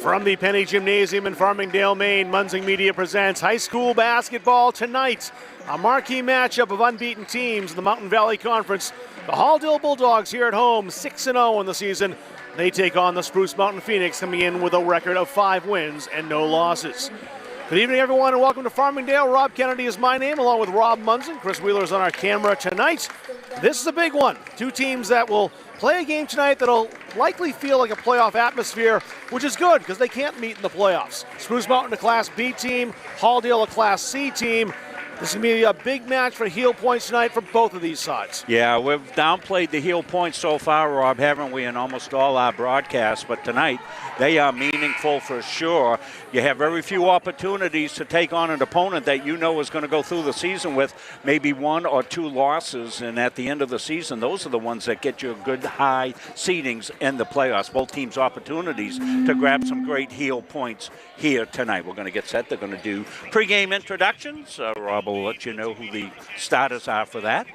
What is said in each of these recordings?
From the Penny Gymnasium in Farmingdale, Maine, Munzing Media presents high school basketball tonight. A marquee matchup of unbeaten teams in the Mountain Valley Conference. The Halldale Bulldogs here at home, 6-0 in the season. They take on the Spruce Mountain Phoenix, coming in with a record of 5 wins and no losses. Good evening, everyone, and welcome to Farmingdale. Rob Kennedy is my name, along with Rob Munson. Chris Wheeler is on our camera tonight. This is a big one. Two teams that will play a game tonight that'll likely feel like a playoff atmosphere, which is good because they can't meet in the playoffs. Spruce Mountain, a Class B team, Halldale, a Class C team. This is going to be a big match for heel points tonight from both of these sides. Yeah, we've downplayed the heel points so far, Rob, haven't we, in almost all our broadcasts. But tonight, they are meaningful for sure. You have very few opportunities to take on an opponent that you know is going to go through the season with maybe 1 or 2 losses. And at the end of the season, those are the ones that get you good high seedings in the playoffs. Both teams opportunities to grab some great heel points here tonight. We're going to get set. They're going to do pregame introductions. Rob will let you know who the starters are for that.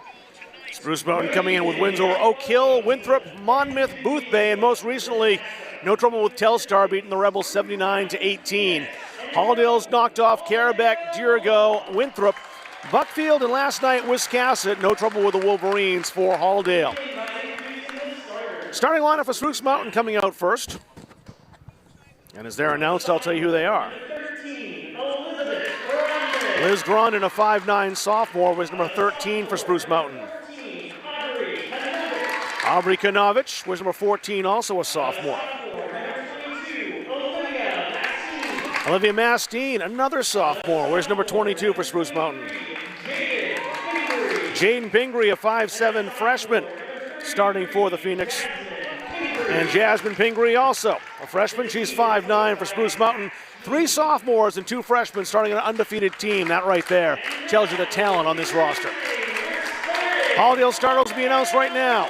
Spruce Mountain coming in with wins over Oak Hill, Winthrop, Monmouth, Boothbay, and most recently, no trouble with Telstar, beating the Rebels 79-18. Halldale's knocked off Carabec, Dirigo, Winthrop, Buckfield, and last night Wiscasset. No trouble with the Wolverines for Halldale. Starting lineup for Spruce Mountain coming out first. And as they're announced, I'll tell you who they are. Liz Grondin, a 5'9 sophomore, was number 13 for Spruce Mountain. Aubrey Kanovich was number 14, also a sophomore. Olivia Mastine, another sophomore, wears number 22 for Spruce Mountain. Jaden Pingree, a 5'7 freshman, starting for the Phoenix. And Jasmine Pingree, also a freshman. She's 5'9 for Spruce Mountain. 3 sophomores and 2 freshmen starting an undefeated team. That right there tells you the talent on this roster. Halldale starters will be announced right now.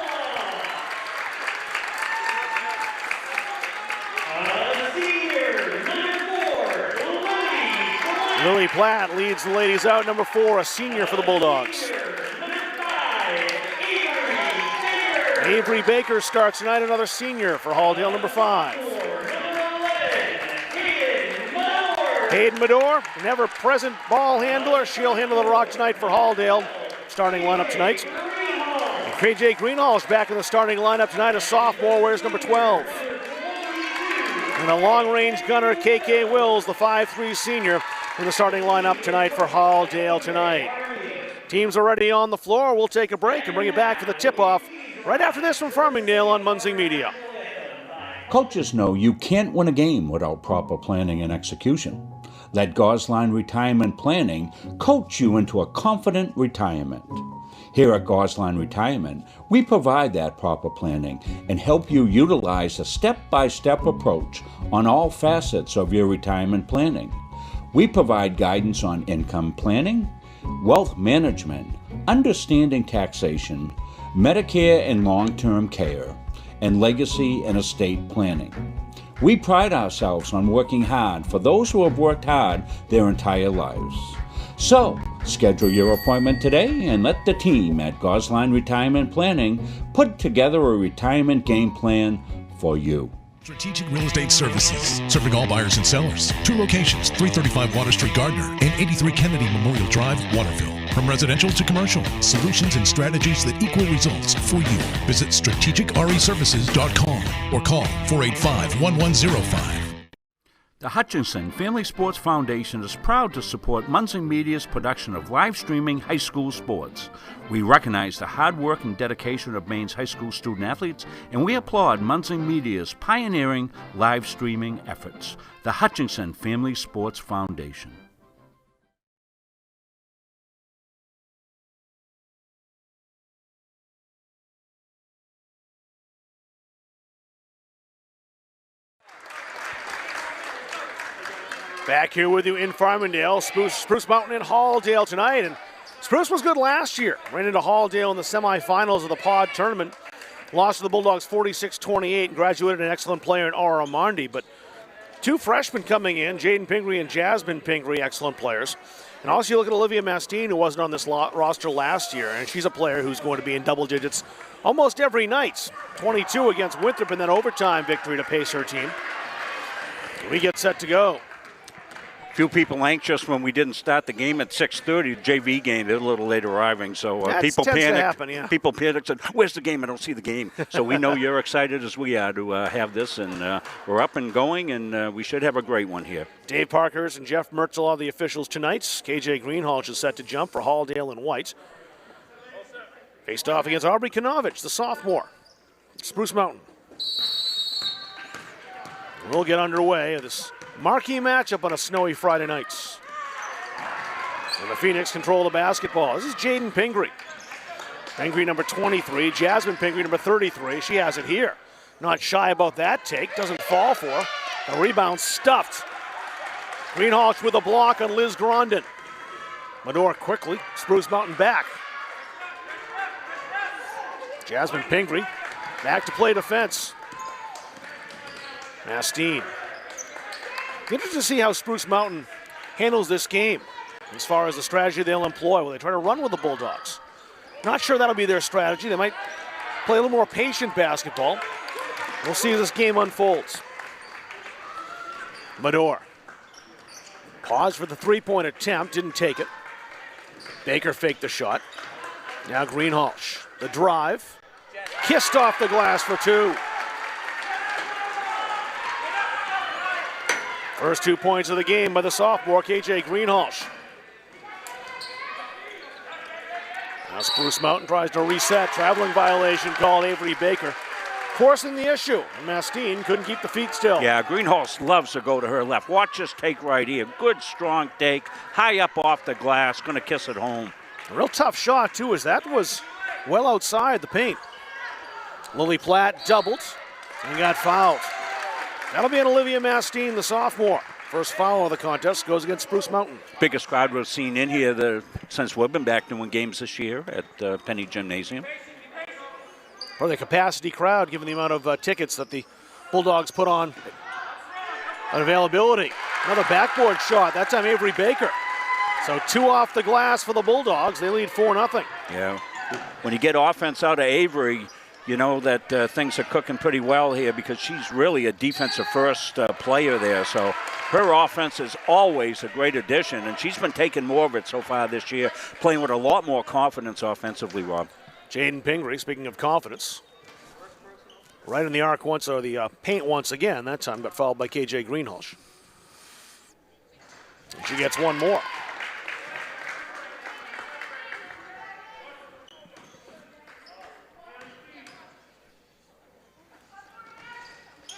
Lily Platt leads the ladies out. Number 4, a senior for the Bulldogs. Avery Baker starts tonight, another senior for Halldale, number 5. Hayden Medor, an ever-present ball handler. She'll handle the rock tonight for Halldale. Starting lineup tonight. And KJ Greenhall is back in the starting lineup tonight. A sophomore, wears number 12. And a long-range gunner, KK Wills, the 5'3 senior, in the starting lineup tonight for Halldale tonight. Teams already on the floor. We'll take a break and bring it back for the tip-off right after this from Farmingdale on Munzing Media. Coaches know you can't win a game without proper planning and execution. Let Gosline Retirement Planning coach you into a confident retirement. Here at Gosline Retirement, we provide that proper planning and help you utilize a step-by-step approach on all facets of your retirement planning. We provide guidance on income planning, wealth management, understanding taxation, Medicare and long-term care, and legacy and estate planning. We pride ourselves on working hard for those who have worked hard their entire lives. So, schedule your appointment today and let the team at Gosline Retirement Planning put together a retirement game plan for you. Strategic Real Estate Services, serving all buyers and sellers. 2 locations, 335 Water Street, Gardner, and 83 Kennedy Memorial Drive, Waterville. From residential to commercial, solutions and strategies that equal results for you. Visit strategicreservices.com or call 485-1105. The Hutchinson Family Sports Foundation is proud to support Munzing Media's production of live streaming high school sports. We recognize the hard work and dedication of Maine's high school student athletes, and we applaud Munzing Media's pioneering live streaming efforts. The Hutchinson Family Sports Foundation. Back here with you in Farmingdale, Spruce Mountain and Halldale tonight. And Spruce was good last year. Ran into Halldale in the semifinals of the pod tournament. Lost to the Bulldogs 46-28 and graduated an excellent player in Aura Mondi. But 2 freshmen coming in, Jaden Pingree and Jasmine Pingree, excellent players. And also you look at Olivia Mastine, who wasn't on this roster last year, and she's a player who's going to be in double digits almost every night. 22 against Winthrop in that overtime victory to pace her team. We get set to go. Few people anxious when we didn't start the game at 6:30. JV game, they're a little late arriving, so people tends to panicked. happen, yeah. People panicked. Said, "Where's the game? I don't see the game." So we know you're excited as we are to have this, and we're up and going, and we should have a great one here. Dave Parkhurst and Jeff Mertzel are the officials tonight. KJ Greenhalgh is set to jump for Halldale and White. Faced off against Aubrey Kanovich, the sophomore. Spruce Mountain. We'll get underway of this marquee matchup on a snowy Friday night. And the Phoenix control the basketball. This is Jaden Pingree. Pingree number 23, Jasmine Pingree number 33. She has it here. Not shy about that take, doesn't fall for her. The rebound stuffed. Greenhalgh with a block on Liz Grondin. Medor quickly, Spruce Mountain back. Jasmine Pingree back to play defense. Mastine. Interesting to see how Spruce Mountain handles this game as far as the strategy they'll employ. Will they try to run with the Bulldogs? Not sure that'll be their strategy. They might play a little more patient basketball. We'll see as this game unfolds. Medor. Pause for the three-point attempt, didn't take it. Baker faked the shot. Now Greenhalgh. The drive. Kissed off the glass for two. First 2 points of the game by the sophomore, KJ Greenhalgh. Now Spruce Mountain tries to reset. Traveling violation called Avery Baker. Forcing the issue. Mastine couldn't keep the feet still. Yeah, Greenhalgh loves to go to her left. Watch this take right here. Good, strong take. High up off the glass. Going to kiss it home. A real tough shot, too, as that was well outside the paint. Lily Platt doubled and got fouled. That'll be an Olivia Mastine, the sophomore. First foul of the contest goes against Spruce Mountain. Biggest crowd we've seen in here since we've been back doing games this year at Penny Gymnasium. For the capacity crowd, given the amount of tickets that the Bulldogs put on availability. Another backboard shot, that time Avery Baker. So two off the glass for the Bulldogs. They lead 4-0. Yeah. When you get offense out of Avery, you know that things are cooking pretty well here because she's really a defensive first player there. So her offense is always a great addition, and she's been taking more of it so far this year, playing with a lot more confidence offensively, Rob. Jaden Pingree, speaking of confidence, right in the arc once, or the paint once again. That time got fouled by KJ Greenhalgh. And she gets one more.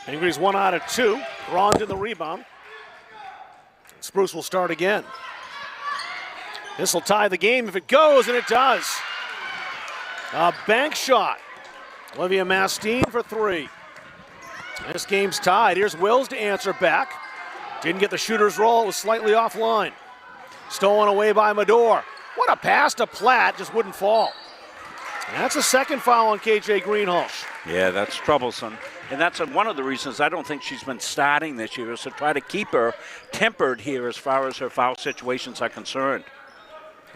Pingree's 1 out of 2. Grondin the rebound. Spruce will start again. This will tie the game if it goes, and it does. A bank shot. Olivia Mastine for 3. This game's tied. Here's Wills to answer back. Didn't get the shooter's roll. It was slightly offline. Stolen away by Medor. What a pass to Platt. Just wouldn't fall. And that's a second foul on KJ Greenhalgh. Yeah, that's troublesome. And that's one of the reasons I don't think she's been starting this year, is to try to keep her tempered here as far as her foul situations are concerned.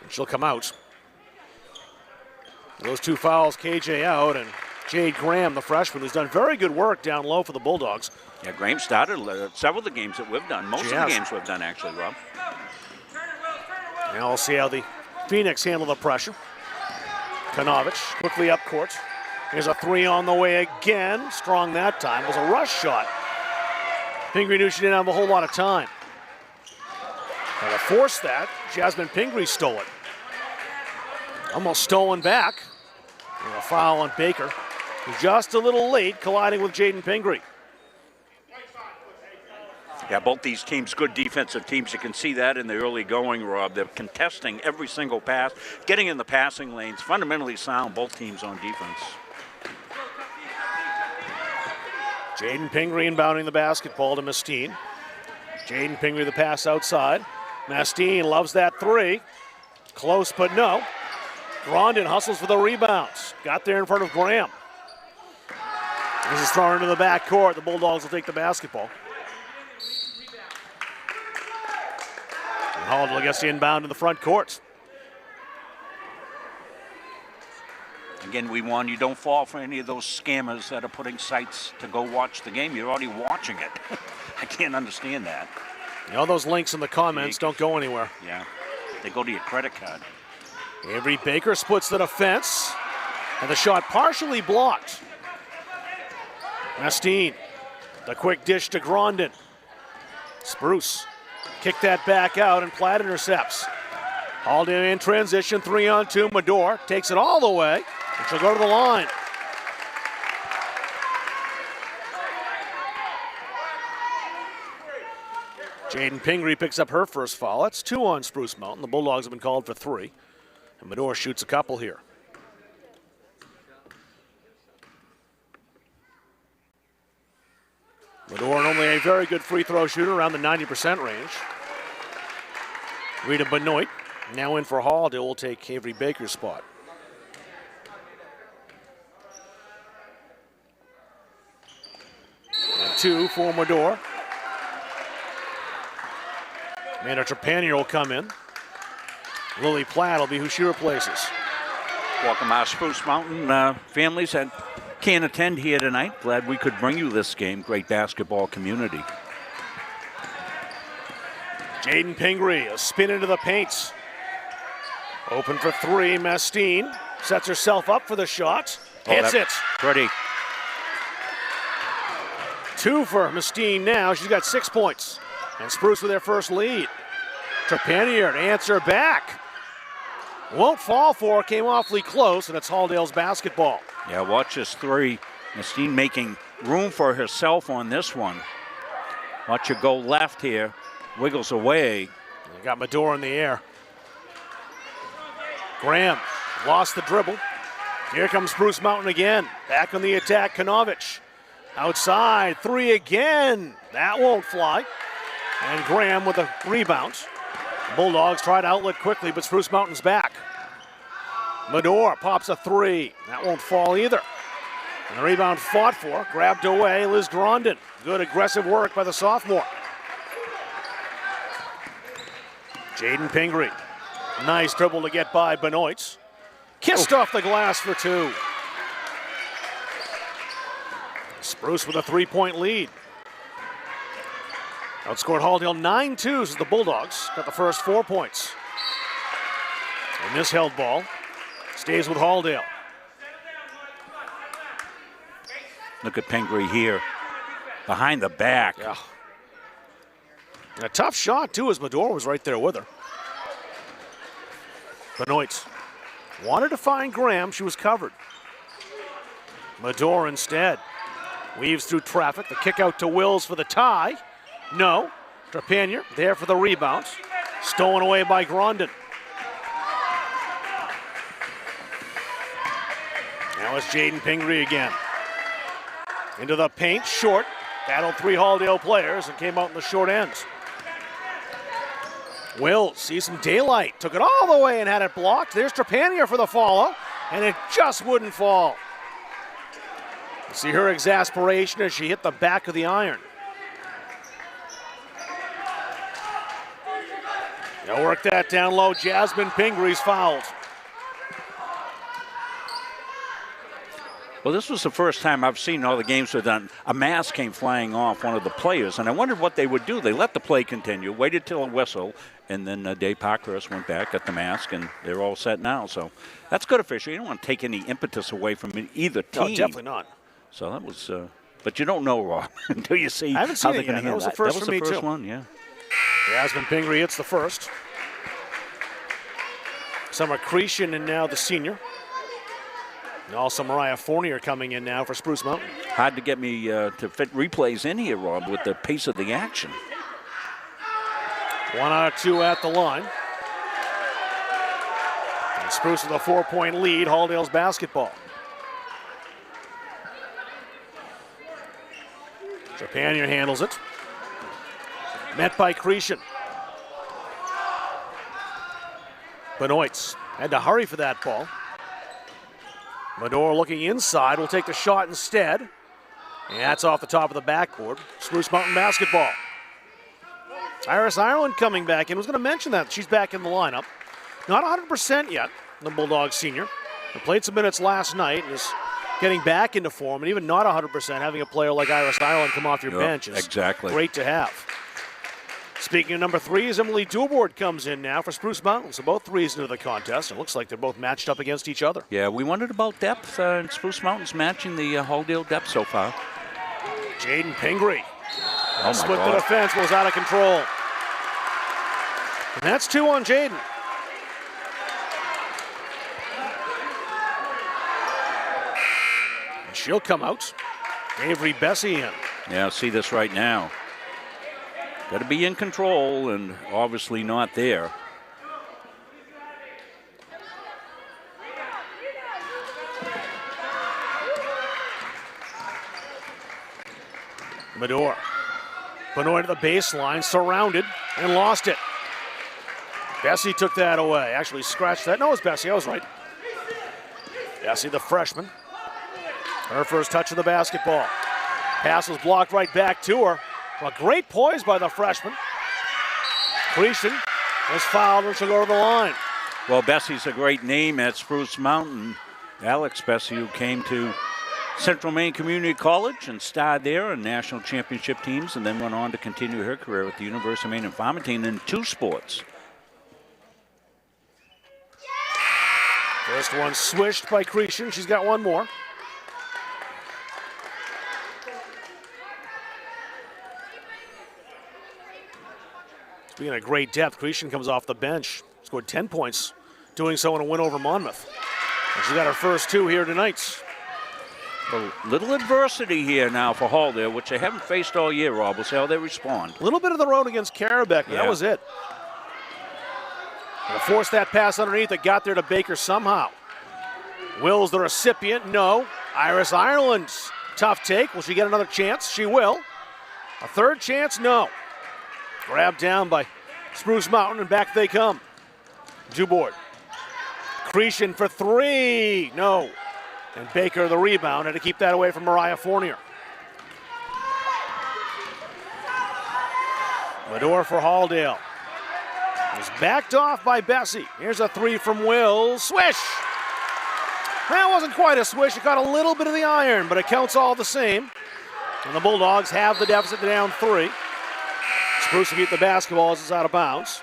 And she'll come out. Those two fouls, KJ out, and Jade Graham, the freshman, who's done very good work down low for the Bulldogs. Yeah, Graham started several of the games that we've done. Most of the games we've done, actually, Rob. Now we'll see how the Phoenix handle the pressure. Kanovich quickly up court. Here's a 3 on the way again. Strong that time. It was a rush shot. Pingree knew she didn't have a whole lot of time. And to force that, Jasmine Pingree stole it. Almost stolen back. And a foul on Baker. Just a little late, colliding with Jaden Pingree. Yeah, both these teams, good defensive teams. You can see that in the early going, Rob. They're contesting every single pass, getting in the passing lanes. Fundamentally sound, both teams on defense. Jaden Pingree inbounding the basketball to Mastine. Jaden Pingree the pass outside. Mastine loves that 3. Close, but no. Grondin hustles for the rebounds. Got there in front of Graham. This is thrown into the backcourt. The Bulldogs will take the basketball. Halldale gets the inbound in the front court. Again, we warn you, don't fall for any of those scammers that are putting sites to go watch the game. You're already watching it. I can't understand that. All those links in the comments don't go anywhere. Yeah, they go to your credit card. Avery Baker splits the defense, and the shot partially blocked. Mastine, the quick dish to Grondin. Spruce, kick that back out, and Platt intercepts. Halldale in transition, 3-on-2. Medor takes it all the way, and she'll go to the line. Jaden Pingree picks up her first foul. That's 2 on Spruce Mountain. The Bulldogs have been called for 3. And Medor shoots a couple here. Medor normally a very good free throw shooter, around the 90% range. Rita Benoit now in for Halldale will take Avery Baker's spot. And 2 for Medor. Amanda Trepanier will come in. Lily Platt will be who she replaces. Welcome our Spruce Mountain families that can't attend here tonight. Glad we could bring you this game. Great basketball community. Jaden Pingree, a spin into the paint. Open for 3, Mastine. Sets herself up for the shot. Hits it. Pretty. 2 for Mastine now. She's got 6 points. And Spruce with their first lead. Trepanier to answer back. Won't fall for, came awfully close, and it's Halldale's basketball. Yeah, watch this 3. Mastine making room for herself on this one. Watch her go left here. Wiggles away. You got Medor in the air. Graham lost the dribble. Here comes Spruce Mountain again. Back on the attack, Kanovich. Outside, 3 again. That won't fly. And Graham with a rebound. Bulldogs try to outlet quickly, but Spruce Mountain's back. Medor pops a 3. That won't fall either. And the rebound fought for, grabbed away, Liz Grondin. Good aggressive work by the sophomore. Jaden Pingree. Nice dribble to get by Benoit. Kissed off the glass for 2. Spruce with a 3-point lead. Outscored Halldale 9-2 as the Bulldogs got the first 4 points. And this held ball stays with Halldale. Look at Pingree here. Behind the back. Yeah. And a tough shot, too, as Medor was right there with her. Benoit wanted to find Graham. She was covered. Medor instead weaves through traffic. The kick out to Wills for the tie. No. Trepanier there for the rebound. Stolen away by Grondin. Now it's Jaden Pingree again. Into the paint, short. Battled 3 Halldale players and came out in the short ends. Wills sees some daylight. Took it all the way and had it blocked. There's Trepanier for the follow, and it just wouldn't fall. You see her exasperation as she hit the back of the iron. They'll work that down low. Jasmine Pingree's fouled. Well, this was the first time I've seen all the games where a mask came flying off one of the players, and I wondered what they would do. They let the play continue, waited till a whistle, and then Dave Parkhurst went back, got the mask, and they're all set now. So that's good official. You don't want to take any impetus away from either team. No, definitely not. So that was, but you don't know, Rob, until you see I haven't seen how they're it going yet. to handle That was the first that. for me, That was the first too. one, yeah. Jasmine Pingree hits the first. Summer Cretion and now the senior. And also Mariah Fournier coming in now for Spruce Mountain. Hard to get me to fit replays in here, Rob, with the pace of the action. 1 out of 2 at the line. And Spruce with a 4-point lead. Halldale's basketball. Trepanier handles it. Met by Cretion. Benoit had to hurry for that ball. Medor looking inside, will take the shot instead. And that's off the top of the backboard. Spruce Mountain basketball. Iris Ireland coming back in. Was going to mention that she's back in the lineup. Not 100% yet, the Bulldogs senior. Played some minutes last night and is getting back into form, and even not 100%, having a player like Iris Ireland come off your bench is great to have. Speaking of number 3s, Emily Dubord comes in now for Spruce Mountain. So both 3s into the contest. It looks like they're both matched up against each other. Yeah, we wondered about depth, and Spruce Mountain's matching the Halldale depth so far. Jaden Pingree. Oh, split the defense, was out of control. And that's 2 on Jaden. And she'll come out. Avery Bessie in. Yeah, see this right now. Got to be in control, and obviously not there. Medor. Benoit to the baseline, surrounded, and lost it. Bessie took that away. Actually scratched that. No, it was Bessie. I was right. Bessie, the freshman. Her first touch of the basketball. Pass was blocked right back to her. A great poise by the freshman. Creason was fouled and she'll go to the line. Well, Bessie's a great name at Spruce Mountain. Alex Bessie, who came to Central Maine Community College and starred there in national championship teams, and then went on to continue her career with the University of Maine in Farmington in 2 sports. First one swished by Creason. She's got one more. Speaking of great depth, Creason comes off the bench. Scored 10 points, doing so in a win over Monmouth. And she got her first 2 here tonight. A little adversity here now for Halldale, which they haven't faced all year, Rob. We'll see how they respond. A little bit of the road against Carabec, but that was it. Gonna force that pass underneath. It got there to Baker somehow. Will's the recipient. No. Iris Ireland's tough take. Will she get another chance? She will. A third chance? No. Grabbed down by Spruce Mountain, and back they come. Dubord. Creason for 3. No. And Baker the rebound, had to keep that away from Mariah Fournier. Medor for Halldale. Was backed off by Bessie. Here's a 3 from Will. Swish! That wasn't quite a swish. It got a little bit of the iron, but it counts all the same. And the Bulldogs have the deficit down 3. Spruce beat the basketball as it's out of bounds.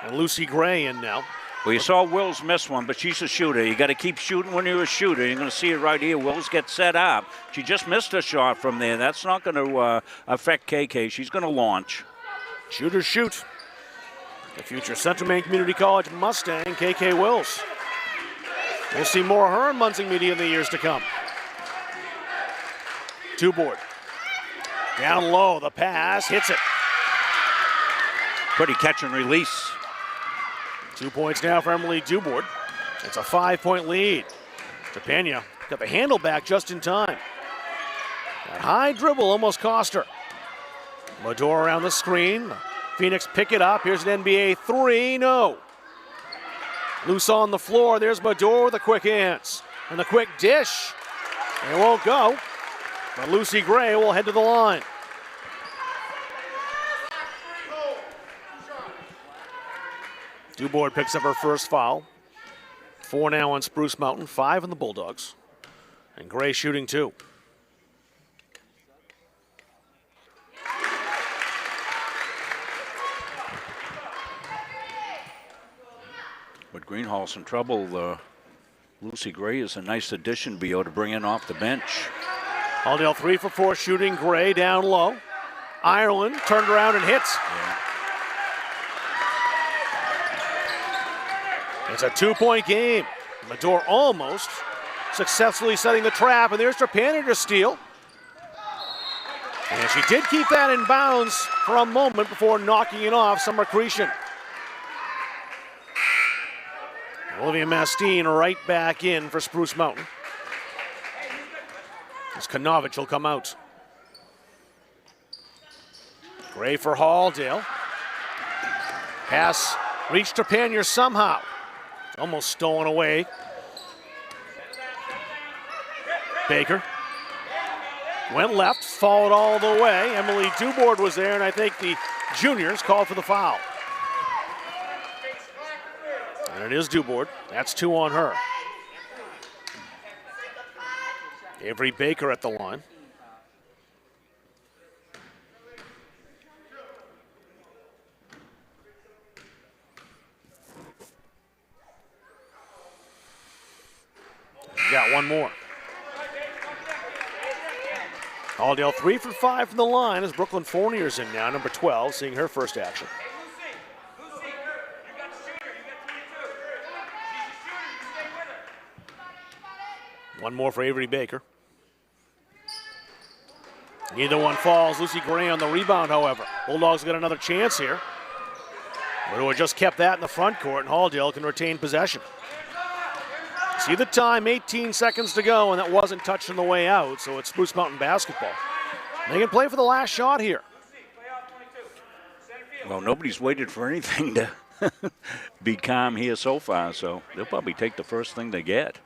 And Lucy Gray in now. Well, you saw Wills miss one, but she's a shooter. You got to keep shooting when you're a shooter. You're going to see it right here. Wills gets set up. She just missed a shot from there. That's not going to affect KK. She's going to launch. Shooters shoot. The future Central Maine Community College Mustang, KK Wills. We'll see more of her in Munsing Media in the years to come. Dubord. Down low, the pass, hits it. Pretty catch and release. 2 points now for Emily Dubord. It's a 5-point lead. Trepania got the handle back just in time. That high dribble almost cost her. Medor around the screen. Phoenix pick it up. Here's an NBA 3. No. Loose on the floor. There's Medor with a quick hands. And the quick dish. It won't go. But Lucy Gray will head to the line. Dubord picks up her first foul. 4 now on Spruce Mountain, 5 on the Bulldogs. And Gray shooting 2. But Greenhall's in trouble. Lucy Gray is a nice addition to be able to bring in off the bench. Halldale 3 for 4 shooting. Gray down low. Ireland turned around and hits. Yeah. It's a 2-point game. Medor almost successfully setting the trap, and there's Trepanier to steal. And she did keep that in bounds for a moment before knocking it off Summer Creason. Olivia Mastine right back in for Spruce Mountain. As Kanovich will come out. Gray for Halldale. Pass reached Trepanier somehow. Almost stolen away. Baker went left, followed all the way. Emily Dubord was there, and I think the juniors called for the foul. And it is Dubord. That's 2 on her. Avery Baker at the line. Got one more. Halldale 3 for 5 from the line as Brooklyn Fournier's in now, number 12, seeing her first action. One more for Avery Baker. Neither one falls. Lucy Gray on the rebound, however. Bulldogs got another chance here. But just kept that in the front court, and Halldale can retain possession. See the time, 18 seconds to go, and that wasn't touched on the way out, so it's Spruce Mountain basketball. They can play for the last shot here. Well, nobody's waited for anything to be calm here so far, so they'll probably take the first thing they get.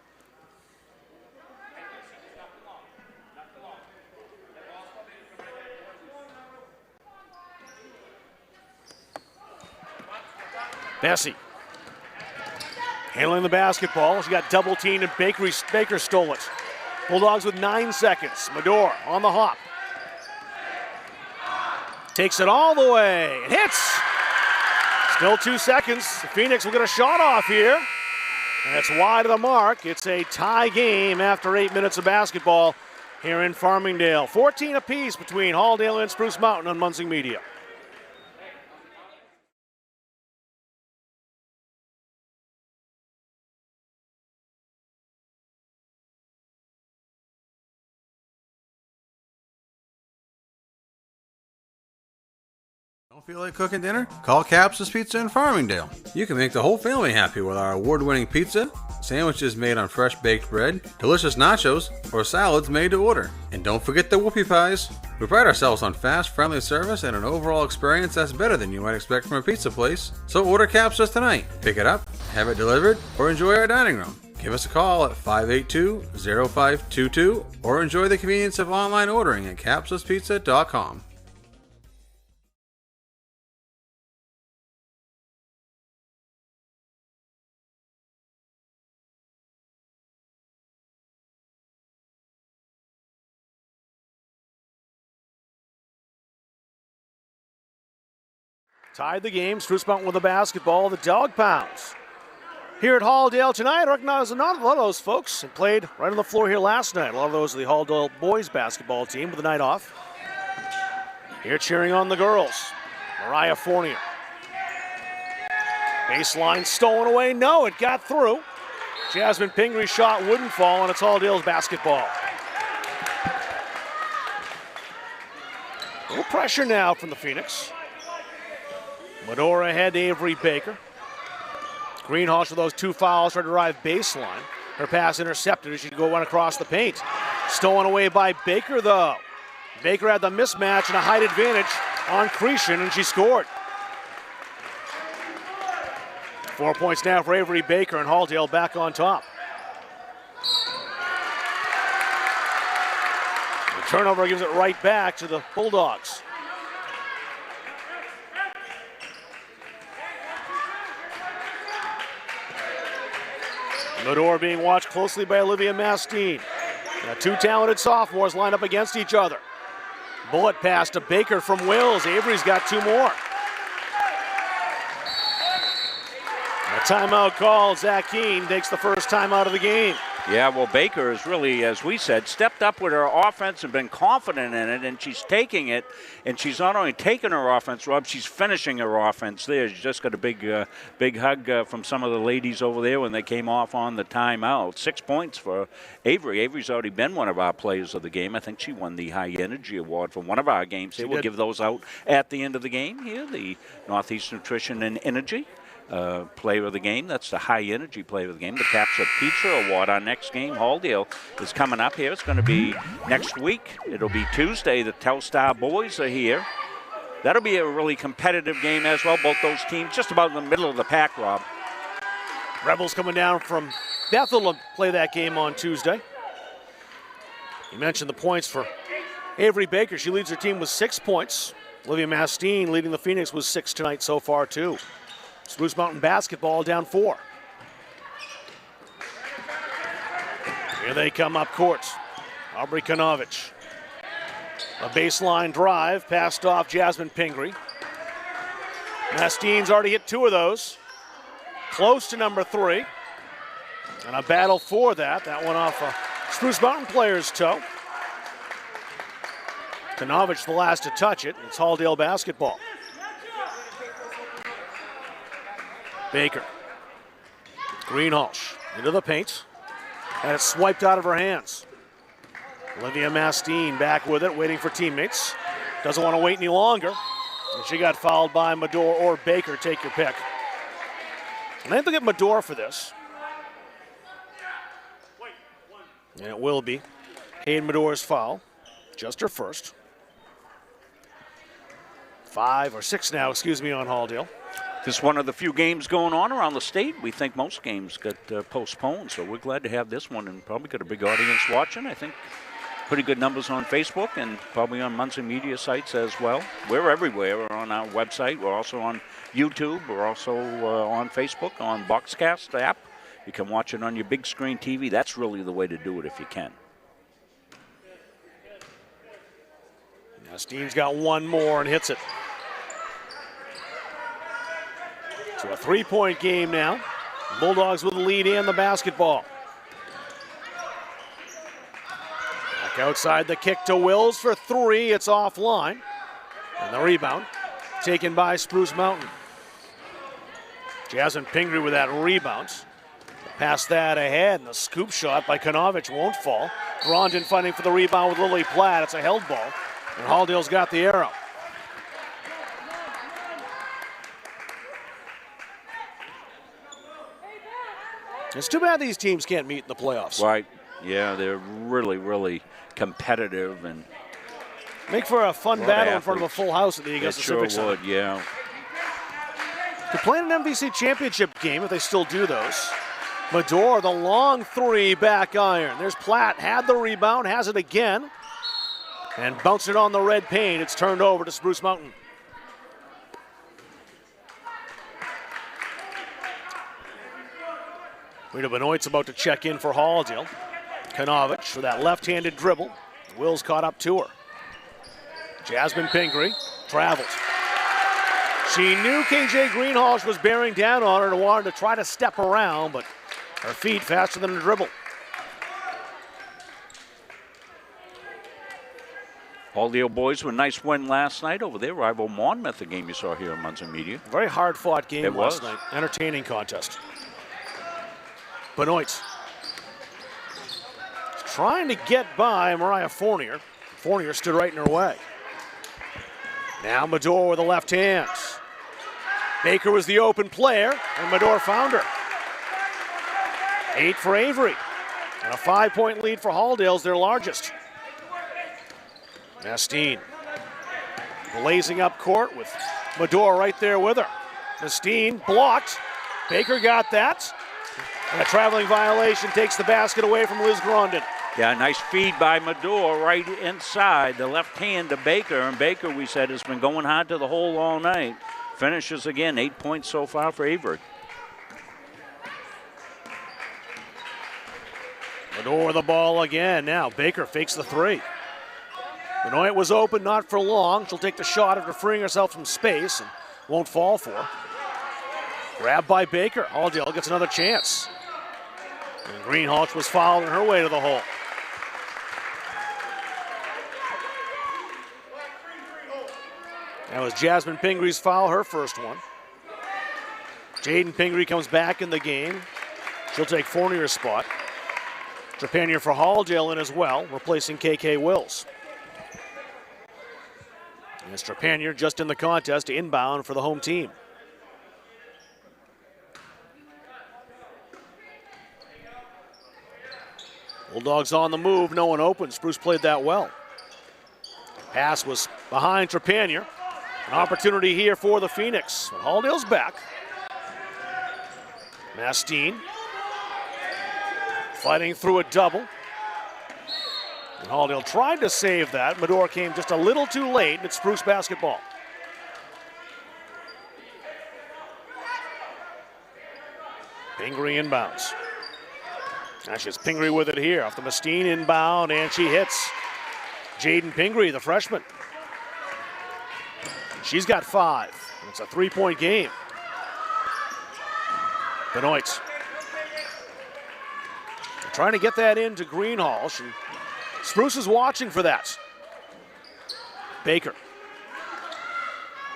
Bessie handling the basketball. She got double teamed and Baker stole it. Bulldogs with 9 seconds. Medor on the hop. Takes it all the way. It hits. Still 2 seconds. The Phoenix will get a shot off here. And it's wide of the mark. It's a tie game after 8 minutes of basketball here in Farmingdale. 14 apiece between Halldale and Spruce Mountain on Muncie Media. Don't feel like cooking dinner? Call Capsa's Pizza in Farmingdale. You can make the whole family happy with our award-winning pizza, sandwiches made on fresh baked bread, delicious nachos, or salads made to order. And don't forget the whoopie pies. We pride ourselves on fast, friendly service and an overall experience that's better than you might expect from a pizza place. So order Capsa's tonight. Pick it up, have it delivered, or enjoy our dining room. Give us a call at 582-0522 or enjoy the convenience of online ordering at capsaspizza.com. Tied the game. Spruce Mountain with the basketball. The Dog Pounds here at Halldale tonight. I recognize a lot of those folks and played right on the floor here last night. A lot of those are the Halldale boys basketball team with the night off. Here cheering on the girls. Mariah Fournier. Baseline stolen away. No, it got through. Jasmine Pingree's shot wouldn't fall, and it's Halldale's basketball. A little pressure now from the Phoenix. Medora ahead to Avery Baker. Greenhalgh with those 2 fouls trying to drive baseline. Her pass intercepted as she go run across the paint. Stolen away by Baker though. Baker had the mismatch and a height advantage on Cretion, and she scored. 4 points now for Avery Baker, and Halldale back on top. The turnover gives it right back to the Bulldogs. Medor being watched closely by Olivia Mastine. Now 2 talented sophomores line up against each other. Bullet pass to Baker from Wills. Avery's got 2 more. A timeout call. Zach Keene takes the first timeout of the game. Yeah, well, Baker has really, as we said, stepped up with her offense and been confident in it, and she's taking it, and she's not only taking her offense, Rob, she's finishing her offense there. She just got a big hug from some of the ladies over there when they came off on the timeout. 6 points for Avery. Avery's already been one of our players of the game. I think she won the High Energy Award from one of our games here. We'll give those out at the end of the game here, the Northeast Nutrition and Energy. Player of the game. That's the High Energy Player of the game. The Capsa Pizza Award. Our next game, Halldale, is coming up here. It's going to be next week. It'll be Tuesday. The Telstar boys are here. That'll be a really competitive game as well. Both those teams just about in the middle of the pack, Rob. Rebels coming down from Bethel to play that game on Tuesday. You mentioned the points for Avery Baker. She leads her team with 6 points. Olivia Mastine leading the Phoenix with 6 tonight so far, too. Spruce Mountain basketball down 4. Here they come up court. Aubrey Kanovich. A baseline drive, passed off Jasmine Pingree. Mastine's already hit 2 of those. Close to number 3. And a battle for that. That one off a Spruce Mountain player's toe. Kanovich the last to touch it. It's Halldale basketball. Baker. Greenhalgh into the paint. And it's swiped out of her hands. Olivia Mastine back with it, waiting for teammates. Doesn't want to wait any longer. And she got fouled by Medor or Baker, take your pick. And I think they'll get Medor for this. And it will be Hayden Medor's foul. Just her first. 5 or 6 now, excuse me, on Halldale. This is one of the few games going on around the state. We think most games get postponed, so we're glad to have this one and probably got a big audience watching. I think pretty good numbers on Facebook and probably on Munson media sites as well. We're everywhere. We're on our website. We're also on YouTube. We're also on Facebook, on Boxcast app. You can watch it on your big screen TV. That's really the way to do it if you can. Mastine's got one more and hits it. So a 3-point game now. Bulldogs with the lead and the basketball. Back outside, the kick to Wills for 3. It's offline. And the rebound taken by Spruce Mountain. Jasmine Pingree with that rebound. Pass that ahead, and the scoop shot by Kanovich won't fall. Grondin fighting for the rebound with Lily Platt. It's a held ball, and Halldale's got the arrow. It's too bad these teams can't meet in the playoffs. Right. Yeah, they're really, really competitive and make for a fun battle in front of a full house at the Augusta Civic Center. Sure would, yeah. Could play in an MVC championship game if they still do those. Medor, the long 3, back iron. There's Platt, had the rebound, has it again, and bounced it on the red paint. It's turned over to Spruce Mountain. Rita Benoit's about to check in for Halldale. Kanovich for that left-handed dribble. Wills caught up to her. Jasmine Pingree travels. She knew KJ Greenhalgh was bearing down on her and wanted to try to step around, but her feet faster than the dribble. Halldale boys with a nice win last night over their rival Monmouth, the game you saw here on Munson Media. Very hard-fought game last was. night. Entertaining contest. Benoit trying to get by Mariah Fournier. Fournier stood right in her way. Now Medor with the left hand. Baker was the open player, and Medor found her. 8 for Avery. And a 5-point lead for Halldale's their largest. Mastine blazing up court with Medor right there with her. Mastine blocked. Baker got that. And a traveling violation takes the basket away from Liz Grondin. Yeah, nice feed by Medor right inside the left hand to Baker. And Baker, we said, has been going hard to the hole all night. Finishes again, 8 points so far for Avery. Medor the ball again. Now Baker fakes the 3. Benoit was open, not for long. She'll take the shot after freeing herself from space and won't fall for. Grabbed by Baker. Halldale gets another chance. And Greenhalgh was fouled on her way to the hole. That was Jasmine Pingree's foul, her first one. Jaden Pingree comes back in the game. She'll take Fournier's spot. Trepanier for Halldale in as well, replacing KK Wills. And it's Trepanier just in the contest, inbound for the home team. Bulldogs on the move, no one open. Spruce played that well. Pass was behind Trepanier. An opportunity here for the Phoenix. But Halldale's back. Mastine fighting through a double. And Halldale tried to save that. Medor came just a little too late. It's Spruce basketball. Pingree inbounds. Ashes Pingree with it here off the Mustine inbound, and she hits Jaden Pingree, the freshman. She's got 5. It's a 3-point game. Benoit trying to get that into Greenhall. Spruce is watching for that. Baker.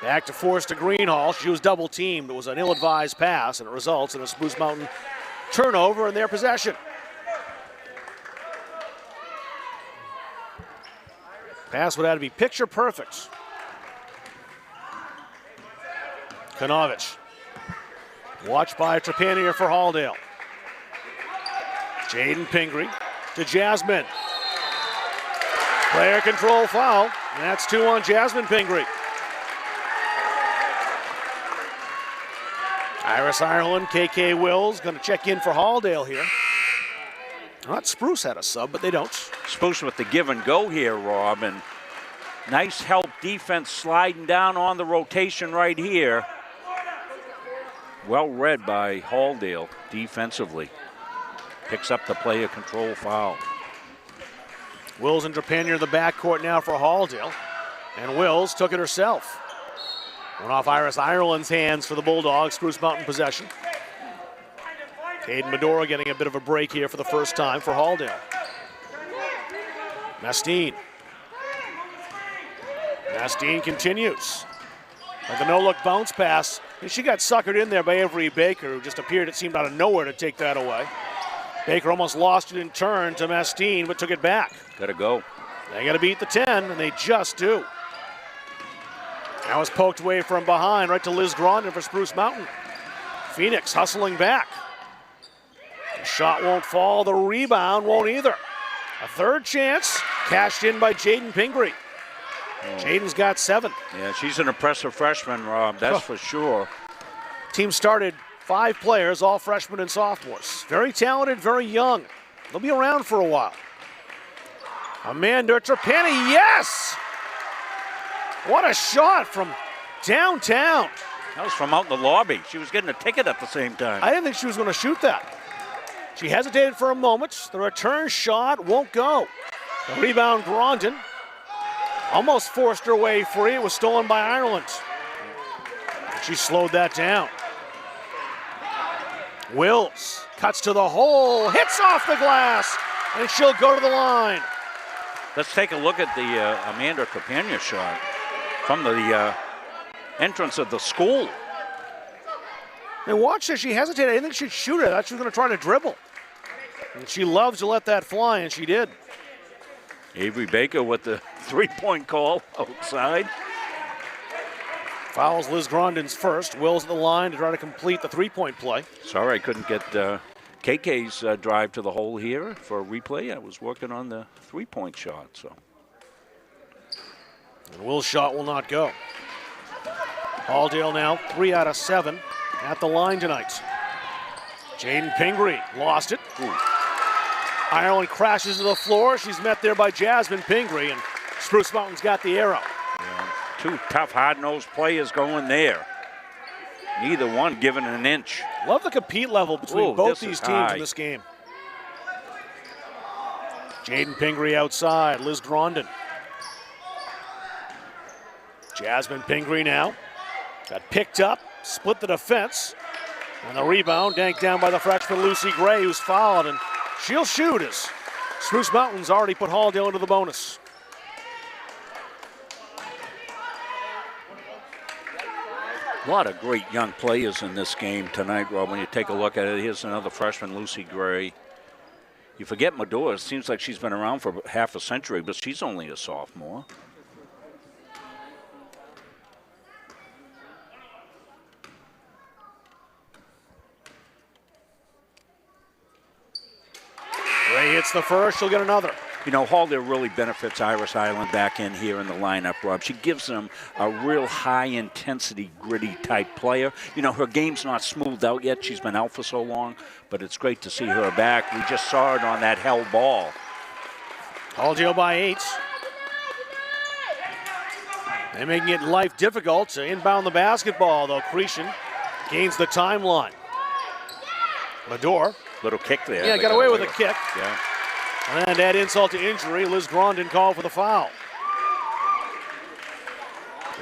Back to force to Greenhall. She was double teamed. It was an ill-advised pass, and it results in a Spruce Mountain turnover in their possession. Pass would have to be picture perfect. Kanovich. Watched by Trepanier for Halldale. Jaden Pingree to Jasmine. Player control foul. And that's 2 on Jasmine Pingree. Iris Ireland, KK Wills going to check in for Halldale here. Not Spruce had a sub, but they don't. Spruce with the give and go here, Rob, and nice help defense sliding down on the rotation right here. Well read by Halldale defensively. Picks up the player control foul. Wills and Trepanier in the backcourt now for Halldale. And Wills took it herself. Went off Iris Ireland's hands for the Bulldogs. Spruce Mountain possession. Caden Medora getting a bit of a break here for the first time for Halldale. Mastine. Mastine continues. With a no-look bounce pass. And she got suckered in there by Avery Baker, who just appeared, it seemed, out of nowhere to take that away. Baker almost lost it in turn to Mastine, but took it back. Gotta go. They gotta beat the 10, and they just do. Now it's poked away from behind, right to Liz Grondin for Spruce Mountain. Phoenix hustling back. The shot won't fall, the rebound won't either. A third chance, cashed in by Jaden Pingree. Jaden's got 7. Yeah, she's an impressive freshman, Rob, that's for sure. Team started 5 players, all freshmen and sophomores. Very talented, very young. They'll be around for a while. Amanda Trepani, yes! What a shot from downtown. That was from out in the lobby. She was getting a ticket at the same time. I didn't think she was going to shoot that. She hesitated for a moment. The return shot won't go. The rebound, Grondin. Almost forced her way free. It was stolen by Ireland. She slowed that down. Wills cuts to the hole, hits off the glass, and she'll go to the line. Let's take a look at the Amanda Trepanier shot from the entrance of the school. And watch her, she hesitated. I didn't think she'd shoot it. I thought she was going to try to dribble. And she loves to let that fly, and she did. Avery Baker with the three-point call outside. Fouls Liz Grondin's first. Wills at the line to try to complete the three-point play. Sorry I couldn't get KK's drive to the hole here for a replay. I was working on the three-point shot. So. And Will's shot will not go. Halldale now 3 out of 7 at the line tonight. Jaden Pingree lost it. Ooh. Ireland crashes to the floor. She's met there by Jasmine Pingree, and Spruce Mountain's got the arrow. Yeah. Two tough, hard-nosed players going there. Neither one giving an inch. Love the compete level between both these teams in this game. Jaden Pingree outside, Liz Grondin. Jasmine Pingree now. Got picked up, split the defense. And the rebound danked down by the freshman Lucy Gray, who's fouled, and she'll shoot as Spruce Mountain's already put Halldale into the bonus. A lot of great young players in this game tonight, Rob. When you take a look at it, here's another freshman, Lucy Gray. You forget Medora. It seems like she's been around for half a century, but she's only a sophomore. Gray hits the first, she'll get another. You know, Halldale really benefits Iris Island back in here in the lineup, Rob. She gives them a real high-intensity, gritty type player. You know, her game's not smoothed out yet. She's been out for so long, but it's great to see her back. We just saw it on that held ball. Halldale by 8. They're making it life difficult to inbound the basketball, though. Cretion gains the timeline. Mador. Little kick there. Yeah, got away with a kick. Yeah. And add insult to injury, Liz Grondin called for the foul.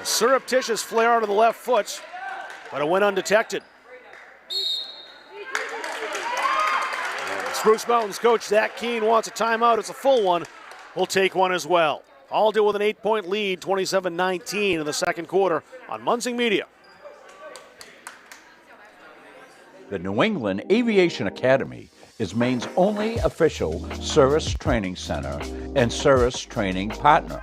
A surreptitious flare out of the left foot, but it went undetected. And Spruce Mountains coach Zach Keene wants a timeout. It's a full one. We'll take one as well. Aldo with an 8-point lead, 27-19 in the second quarter on Munzing Media. The New England Aviation Academy is Maine's only official service training center and service training partner.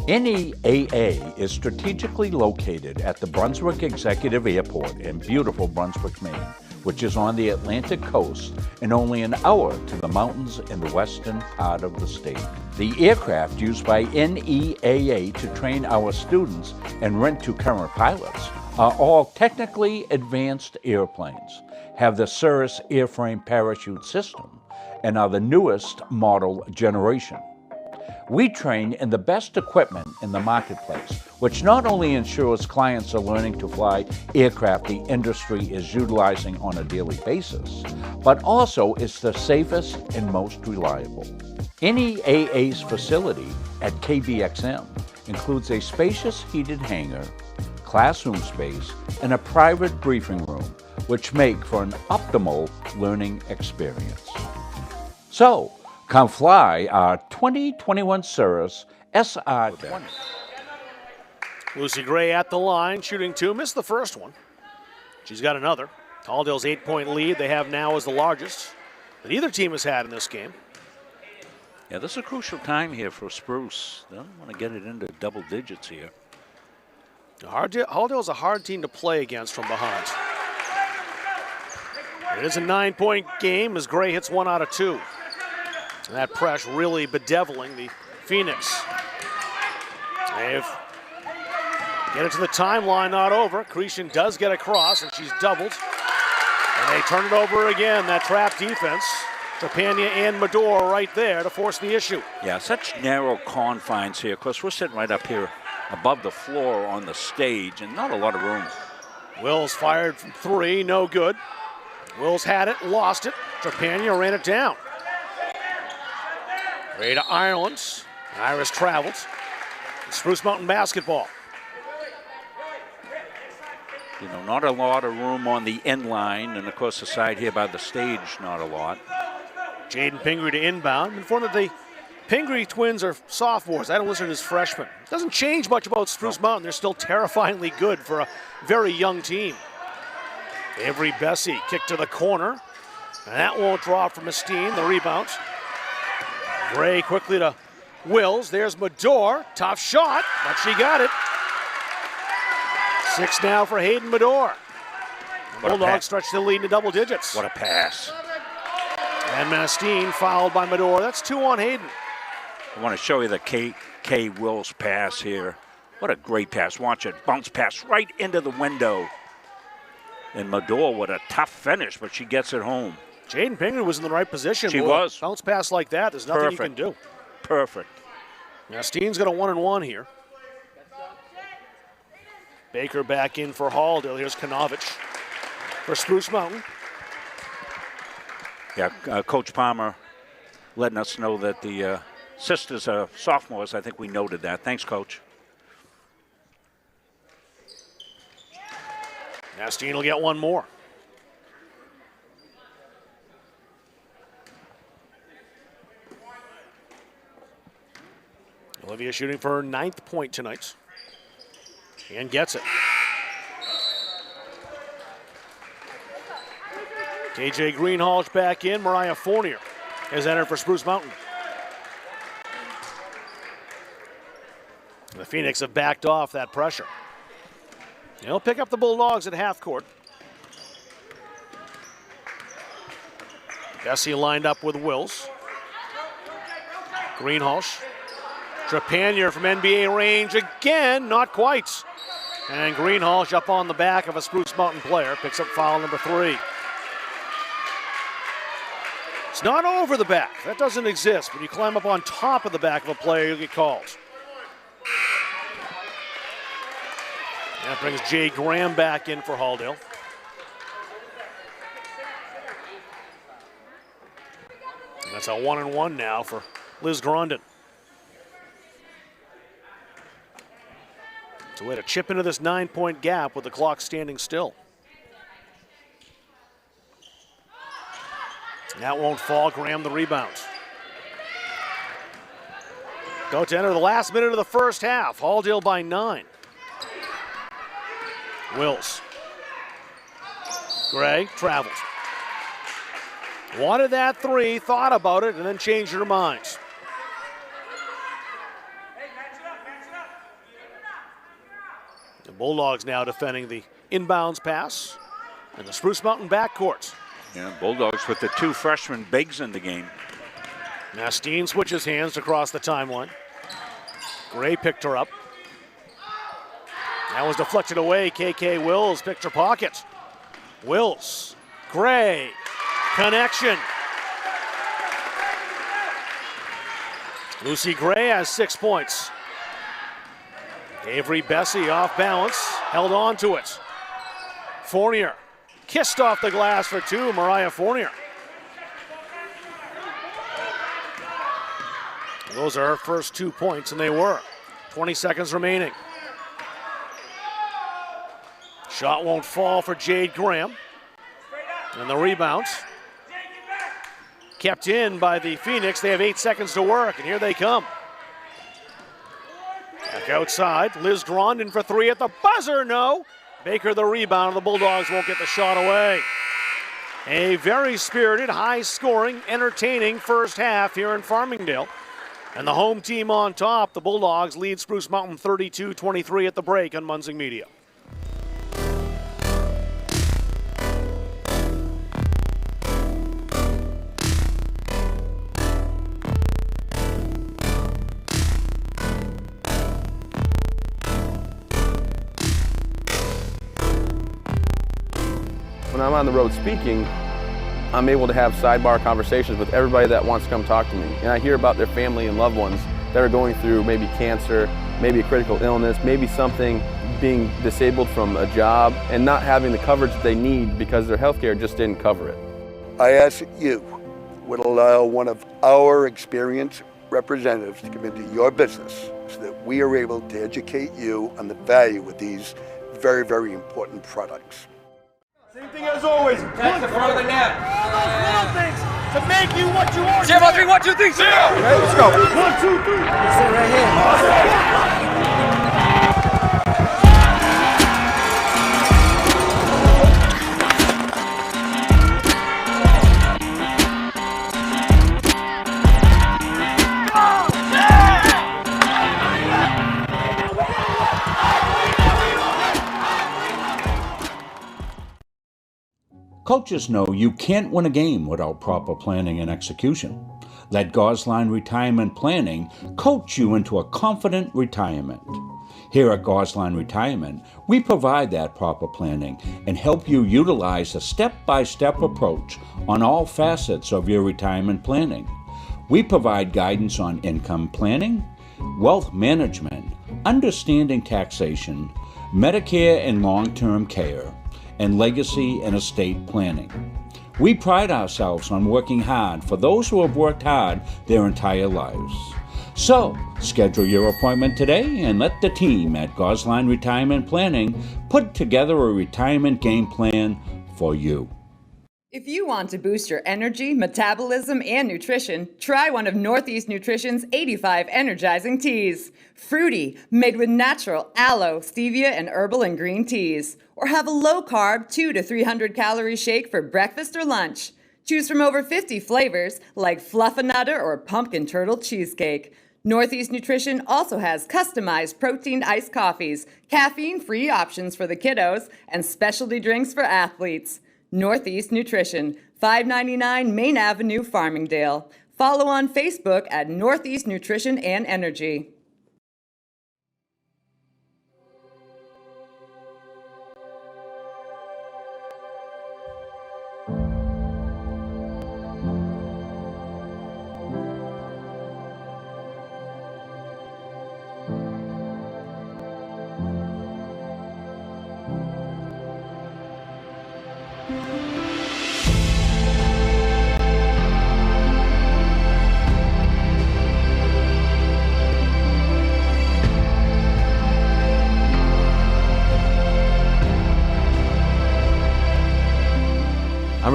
NEAA is strategically located at the Brunswick Executive Airport in beautiful Brunswick, Maine, which is on the Atlantic coast and only an hour to the mountains in the western part of the state. The aircraft used by NEAA to train our students and rent to current pilots are all technically advanced airplanes, have the Cirrus airframe parachute system, and are the newest model generation. We train in the best equipment in the marketplace, which not only ensures clients are learning to fly aircraft the industry is utilizing on a daily basis, but also is the safest and most reliable. NEAA's facility at KBXM includes a spacious heated hangar, classroom space, and a private briefing room, which make for an optimal learning experience. So, come fly our 2021 Cirrus SR-20. Lucy Gray at the line, shooting two, missed the first one. She's got another. Halldale's 8-point lead they have now is the largest that either team has had in this game. Yeah, this is a crucial time here for Spruce. They don't want to get it into double digits here. Halldale's a hard team to play against from behind. It is a 9-point game as Gray hits 1 out of 2. And that press really bedeviling the Phoenix. They've get it to the timeline, not over. Cretion does get across, and she's doubled. And they turn it over again, that trap defense. Trepania and Mador right there to force the issue. Yeah, such narrow confines here. Of course, we're sitting right up here above the floor on the stage, and not a lot of room. Wills fired from 3, no good. Wills had it, lost it. Trepania ran it down. Way to Ireland. Iris traveled. Spruce Mountain basketball. You know, not a lot of room on the end line, and of course the side here by the stage, not a lot. Jaden Pingree to inbound. Informed that the Pingree twins are sophomores. I don't listen as freshmen. Doesn't change much about Spruce Mountain. They're still terrifyingly good for a very young team. Avery Bessie kicked to the corner. And that won't draw from Mastine. The rebound. Gray quickly to Wills. There's Mador. Tough shot, but she got it. 6 now for Hayden Mador. Bulldogs stretch the lead to double digits. What a pass. And Mastine fouled by Mador. That's 2 on Hayden. I want to show you the K. Wills pass here. What a great pass. Watch it. Bounce pass right into the window. And Mador with a tough finish, but she gets it home. Jaden Pingree was in the right position. She was. Bounce pass like that, there's nothing you can do. Perfect. Mastine's got a 1-and-1 here. Baker back in for Halldale. Here's Kanovich for Spruce Mountain. Yeah, Coach Palmer letting us know that the sisters are sophomores. I think we noted that. Thanks, Coach. Mastine will get one more. Olivia shooting for her 9th point tonight. And gets it. KJ Greenhalgh back in. Mariah Fournier has entered for Spruce Mountain. The Phoenix have backed off that pressure. They'll pick up the Bulldogs at half court. Bessie lined up with Wills. Greenhalgh. Trepanier from NBA range again, not quite. And Greenhalgh up on the back of a Spruce Mountain player, picks up foul number 3. It's not over the back. That doesn't exist. When you climb up on top of the back of a player, you'll get called. That brings Jay Graham back in for Halldale. And that's a 1-1 now for Liz Grondin. It's a way to chip into this 9-point gap with the clock standing still. That won't fall. Graham the rebound. Go to enter the last minute of the first half. Halldale by 9. Wills. Gray travels. Wanted that three, thought about it, and then changed their minds. The Bulldogs now defending the inbounds pass in the Spruce Mountain backcourt. Yeah, Bulldogs with the 2 freshman bigs in the game. Nastine switches hands across the timeline. Gray picked her up. That was deflected away. KK Wills picked her pocket. Wills, Gray, connection. Lucy Gray has 6 points. Avery Bessie off balance, held on to it. Fournier kissed off the glass for 2, Mariah Fournier. Those are her first 2 points, and they were. 20 seconds remaining. Shot won't fall for Jade Graham. And the rebound kept in by the Phoenix. They have 8 seconds to work, and here they come. Back outside, Liz Grondin for 3 at the buzzer, no. Baker the rebound, the Bulldogs won't get the shot away. A very spirited, high-scoring, entertaining first half here in Farmingdale. And the home team on top, the Bulldogs lead Spruce Mountain 32-23 at the break on Munzing Media. When I'm on the road speaking, I'm able to have sidebar conversations with everybody that wants to come talk to me. And I hear about their family and loved ones that are going through maybe cancer, maybe a critical illness, maybe something, being disabled from a job and not having the coverage that they need because their health care just didn't cover it. I ask that you would allow one of our experienced representatives to come into your business so that we are able to educate you on the value of these very, very important products. Same thing as always. Touch the front of the net. All those little things to make you what you are. 0, 3, 1, 2, 3, 0. Okay, let's go. 1, 2, 3. Sit right here. Coaches know you can't win a game without proper planning and execution. Let Gosline Retirement Planning coach you into a confident retirement. Here at Gosline Retirement, we provide that proper planning and help you utilize a step-by-step approach on all facets of your retirement planning. We provide guidance on income planning, wealth management, understanding taxation, Medicare and long-term care, and legacy and estate planning. We pride ourselves on working hard for those who have worked hard their entire lives. So, schedule your appointment today and let the team at Gosline Retirement Planning put together a retirement game plan for you. If you want to boost your energy, metabolism, and nutrition, try one of Northeast Nutrition's 85 energizing teas. Fruity, made with natural aloe, stevia, and herbal and green teas. Or have a low-carb 200 to 300 calorie shake for breakfast or lunch. Choose from over 50 flavors like Fluffernutter or Pumpkin Turtle Cheesecake. Northeast Nutrition also has customized protein iced coffees, caffeine-free options for the kiddos, and specialty drinks for athletes. Northeast Nutrition, 599 Main Avenue, Farmingdale. Follow on Facebook at Northeast Nutrition and Energy.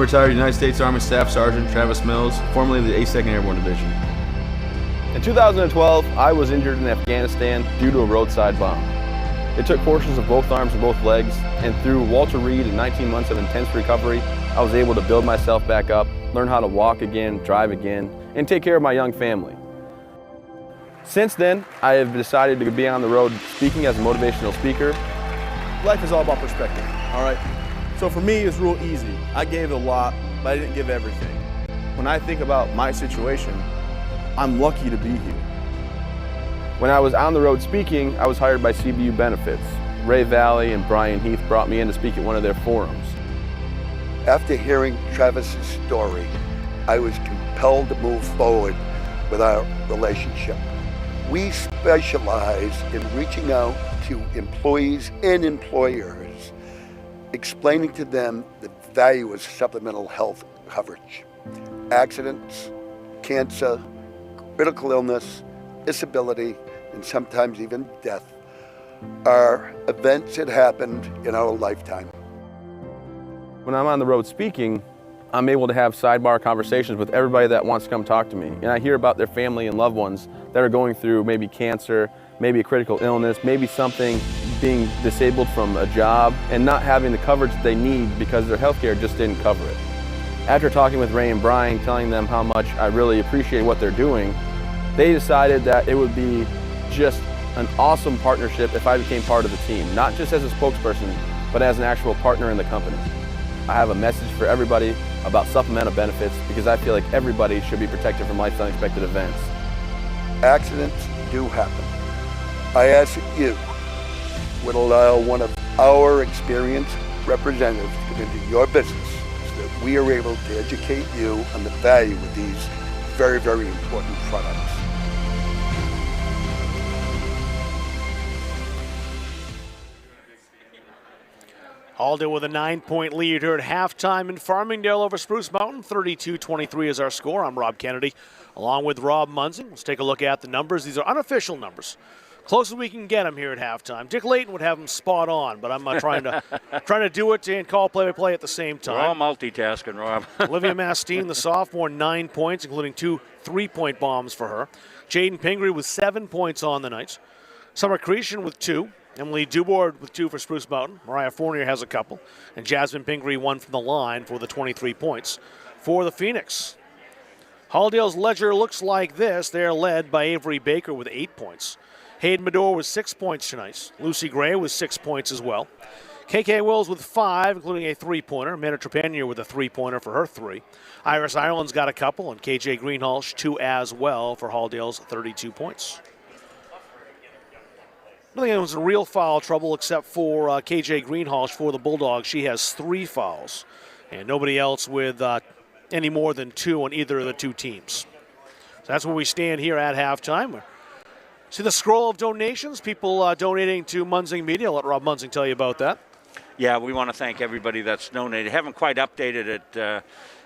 retired United States Army Staff Sergeant Travis Mills, formerly of the 82nd Airborne Division. In 2012, I was injured in Afghanistan due to a roadside bomb. It took portions of both arms and both legs, and through Walter Reed and 19 months of intense recovery, I was able to build myself back up, learn how to walk again, drive again, and take care of my young family. Since then, I have decided to be on the road speaking as a motivational speaker. Life is all about perspective, all right? So for me, it's real easy. I gave a lot, but I didn't give everything. When I think about my situation, I'm lucky to be here. When I was on the road speaking, I was hired by CBU Benefits. Ray Valley and Brian Heath brought me in to speak at one of their forums. After hearing Travis's story, I was compelled to move forward with our relationship. We specialize in reaching out to employees and employers, explaining to them the value of supplemental health coverage. Accidents, cancer, critical illness, disability, and sometimes even death are events that happened in our lifetime. When I'm on the road speaking, I'm able to have sidebar conversations with everybody that wants to come talk to me. And I hear about their family and loved ones that are going through maybe cancer, maybe a critical illness, maybe something, being disabled from a job and not having the coverage that they need because their healthcare just didn't cover it. After talking with Ray and Brian, telling them how much I really appreciate what they're doing, they decided that it would be just an awesome partnership if I became part of the team, not just as a spokesperson, but as an actual partner in the company. I have a message for everybody about supplemental benefits because I feel like everybody should be protected from life's unexpected events. Accidents do happen. I ask that you would allow one of our experienced representatives to come into your business so that we are able to educate you on the value of these very, very important products. Halldale with a 9-point lead here at halftime in Farmingdale over Spruce Mountain. 32-23 is our score. I'm Rob Kennedy, along with Rob Munzing. Let's take a look at the numbers. These are unofficial numbers. Close as we can get them here at halftime. Dick Layton would have them spot on, but I'm trying to do it and call play-by-play at the same time. We're all multitasking, Rob. Olivia Mastine, the sophomore, 9 points, including 2 3-point bombs for her. Jaden Pingree with 7 points on the night. Summer Cretion with 2. Emily Dubord with 2 for Spruce Mountain. Mariah Fournier has a couple. And Jasmine Pingree 1 from the line for the 23 points for the Phoenix. Halldale's ledger looks like this. They're led by Avery Baker with 8 points. Hayden Medore with 6 points tonight. Lucy Gray with 6 points as well. KK Wills with 5, including a 3-pointer. Amanda Trepanier with a 3-pointer for her 3. Iris Ireland's got a couple, and KJ Greenhalgh 2 as well for Halldale's 32 points. I don't think anyone's in real foul trouble except for KJ Greenhalgh for the Bulldogs. She has 3 fouls, and nobody else with any more than 2 on either of the 2 teams. So that's where we stand here at halftime. See the scroll of donations, people donating to Munzing Media. I'll let Rob Munzing tell you about that. Yeah, we want to thank everybody that's donated. Haven't quite updated it.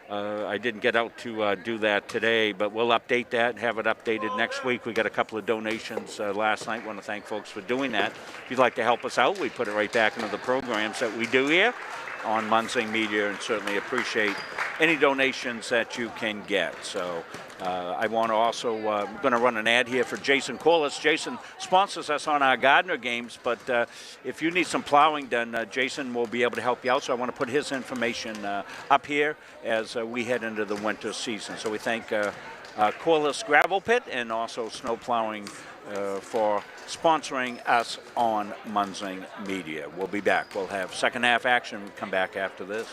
I didn't get out to do that today, but we'll update that and have it updated next week. We got a couple of donations last night. Want to thank folks for doing that. If you'd like to help us out, we put it right back into the programs that we do here on Munzing Media, and certainly appreciate any donations that you can get. So I want to also, going to run an ad here for Jason Corliss. Jason sponsors us on our Gardner games, but if you need some plowing done, Jason will be able to help you out. So I want to put his information up here as we head into the winter season. So we thank Corliss Gravel Pit and also Snow Plowing for sponsoring us on Munzing Media. We'll be back. We'll have second half action. We'll come back after this.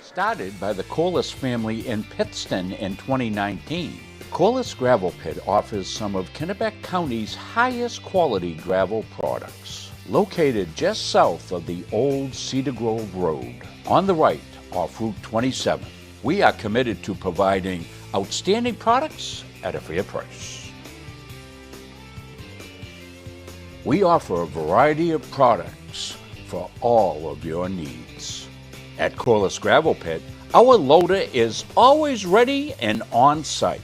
Started by the Corliss family in Pittston in 2019, Corliss Gravel Pit offers some of Kennebec County's highest quality gravel products. Located just south of the old Cedar Grove Road, on the right off Route 27, we are committed to providing outstanding products at a fair price. We offer a variety of products for all of your needs. At Corliss Gravel Pit, our loader is always ready and on site.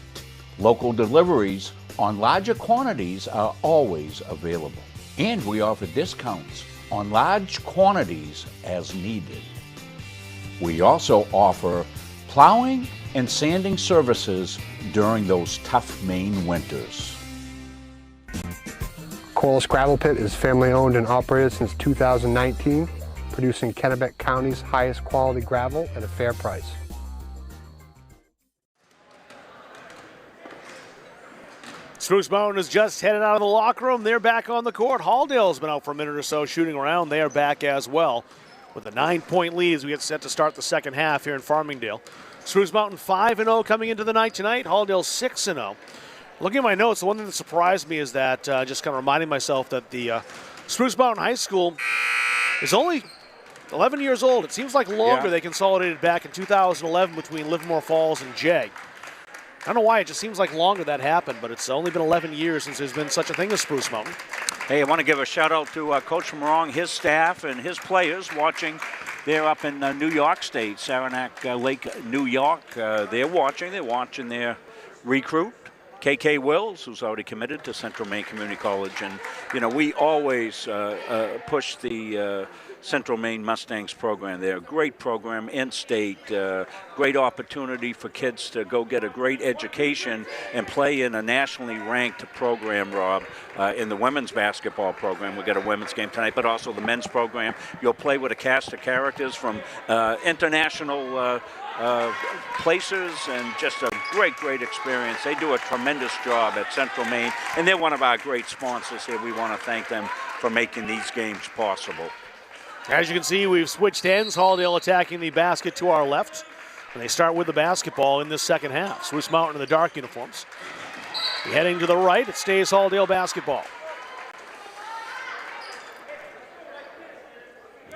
Local deliveries on larger quantities are always available. And we offer discounts on large quantities as needed. We also offer plowing and sanding services during those tough Maine winters. Corliss Gravel Pit is family owned and operated since 2019, producing Kennebec County's highest quality gravel at a fair price. Spruce Mountain has just headed out of the locker room. They're back on the court. Halldale's been out for a minute or so shooting around. They are back as well with a 9-point lead as we get set to start the second half here in Farmingdale. Spruce Mountain 5-0 coming into the night tonight. Halldale 6-0. Looking at my notes, the one thing that surprised me is that just kind of reminding myself that the Spruce Mountain High School is only 11 years old. It seems like longer. Yeah. They consolidated back in 2011 between Livermore Falls and Jay. I don't know why, it just seems like longer that happened, but it's only been 11 years since there's been such a thing as Spruce Mountain. Hey, I want to give a shout out to Coach Morong, his staff, and his players watching. They're up in New York State, Saranac Lake, New York. They're watching their recruit, KK Wills, who's already committed to Central Maine Community College. And, you know, we always push the Central Maine Mustangs program. They're a great program, in-state, great opportunity for kids to go get a great education and play in a nationally ranked program, Rob. In the women's basketball program, we got a women's game tonight, but also the men's program. You'll play with a cast of characters from international places, and just a great experience. They do a tremendous job at Central Maine, and they're one of our great sponsors here. We want to thank them for making these games possible. As you can see, we've switched ends. Halldale attacking the basket to our left. And they start with the basketball in this second half. Spruce Mountain in the dark uniforms. Heading to the right, it stays Halldale basketball.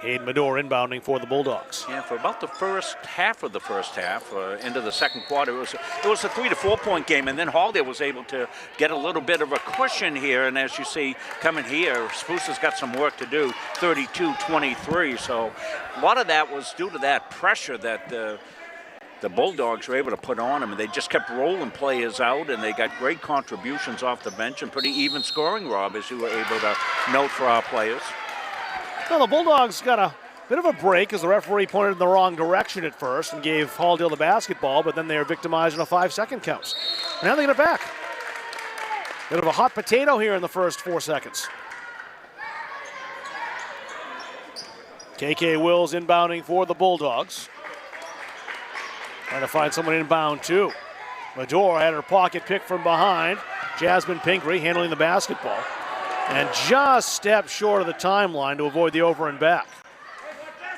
Hayden Medor inbounding for the Bulldogs. Yeah, for about the first half of the first half, into the second quarter, it was a 3 to 4 point game, and then Halldale was able to get a little bit of a cushion here, and as you see coming here, Spruce has got some work to do, 32-23, so a lot of that was due to that pressure that the Bulldogs were able to put on them, and they just kept rolling players out, and they got great contributions off the bench and pretty even scoring, Rob, as you were able to note for our players. Well, the Bulldogs got a bit of a break as the referee pointed in the wrong direction at first and gave Halldale the basketball, but then they were victimized in a 5-second count. Now they get it back. Bit of a hot potato here in the first 4 seconds. KK Wills inbounding for the Bulldogs. Trying to find someone inbound too. Medor had her pocket pick from behind. Jasmine Pingree handling the basketball. And just stepped short of the timeline to avoid the over and back.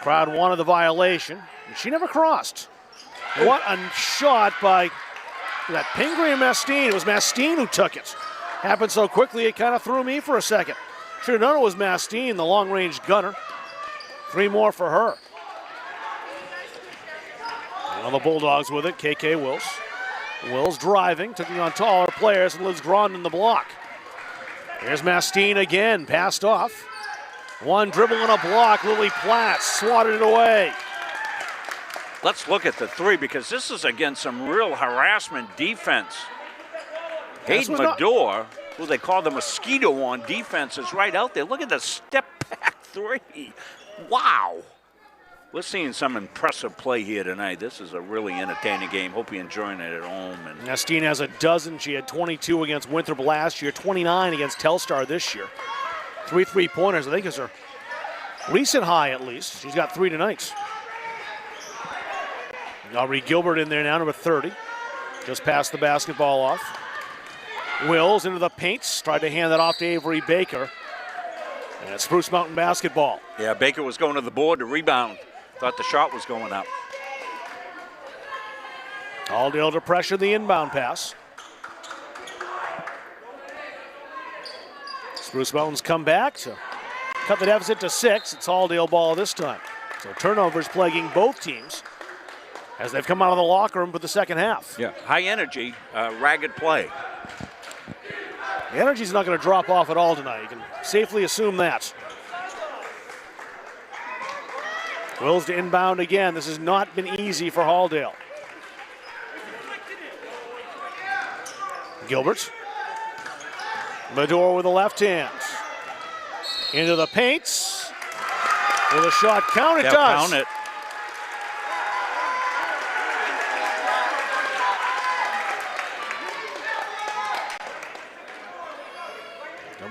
Crowd wanted the violation, and she never crossed. What a shot by that Pingree and Mastine. It was Mastine who took it. Happened so quickly it kind of threw me for a second. Should have known it was Mastine, the long-range gunner. 3 more for her. Now the Bulldogs with it, KK Wills. Wills driving, taking on taller players, and Liz Grondin the block. Here's Mastine again, passed off. One dribble and a block. Lily Platt swatted it away. Let's look at the three, because this is against some real harassment defense. Hayden Medor, who they call the mosquito on defense, is right out there. Look at the step back three. Wow. We're seeing some impressive play here tonight. This is a really entertaining game. Hope you're enjoying it at home. And Mastine has a dozen. She had 22 against Winthrop last year, 29 against Telstar this year. 3 3-pointers, I think, is her recent high at least. She's got 3 tonight. Aubrey Gilbert in there now, number 30. Just passed the basketball off. Wills into the paints, tried to hand that off to Avery Baker. And it's Spruce Mountain basketball. Yeah, Baker was going to the board to rebound. Thought the shot was going up. Halldale to pressure the inbound pass. Spruce Mountain's come back to cut the deficit to 6. It's Halldale ball this time. So turnovers plaguing both teams as they've come out of the locker room for the second half. Yeah, high energy, ragged play. The energy's not going to drop off at all tonight. You can safely assume that. Wills to inbound again. This has not been easy for Halldale. Gilbert. Medor with the left hand. Into the paints. Will the shot count? It does. Count it.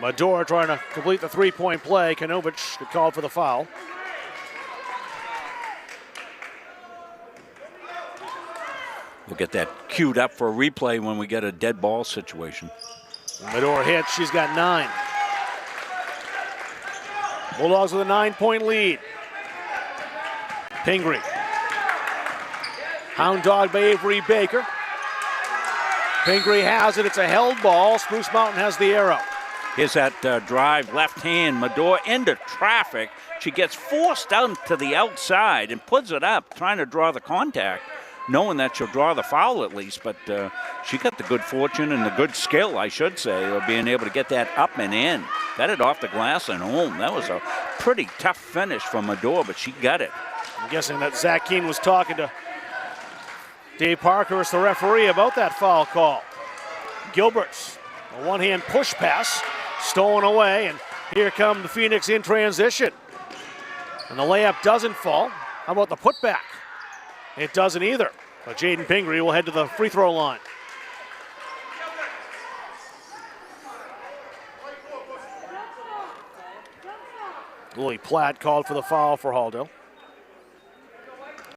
Medora trying to complete the three-point play. Kanovich called for the foul. We'll get that queued up for a replay when we get a dead ball situation. Medora hits. She's got 9. Bulldogs with a 9-point lead. Pingree. Hound dog by Avery Baker. Pingree has it. It's a held ball. Spruce Mountain has the arrow. Here's that drive, left hand. Medora into traffic. She gets forced out to the outside and puts it up, trying to draw the contact, knowing that she'll draw the foul at least. But she got the good fortune and the good skill, I should say, of being able to get that up and in. Got it off the glass and home. That was a pretty tough finish from Medora, but she got it. I'm guessing that Zach Keene was talking to Dave Parkhurst, the referee, about that foul call. Gilbert's a one-hand push pass, stolen away, and here come the Phoenix in transition. And the layup doesn't fall. How about the putback? It doesn't either. But Jaden Pingree will head to the free throw line. Lily Platt called for the foul for Halldale.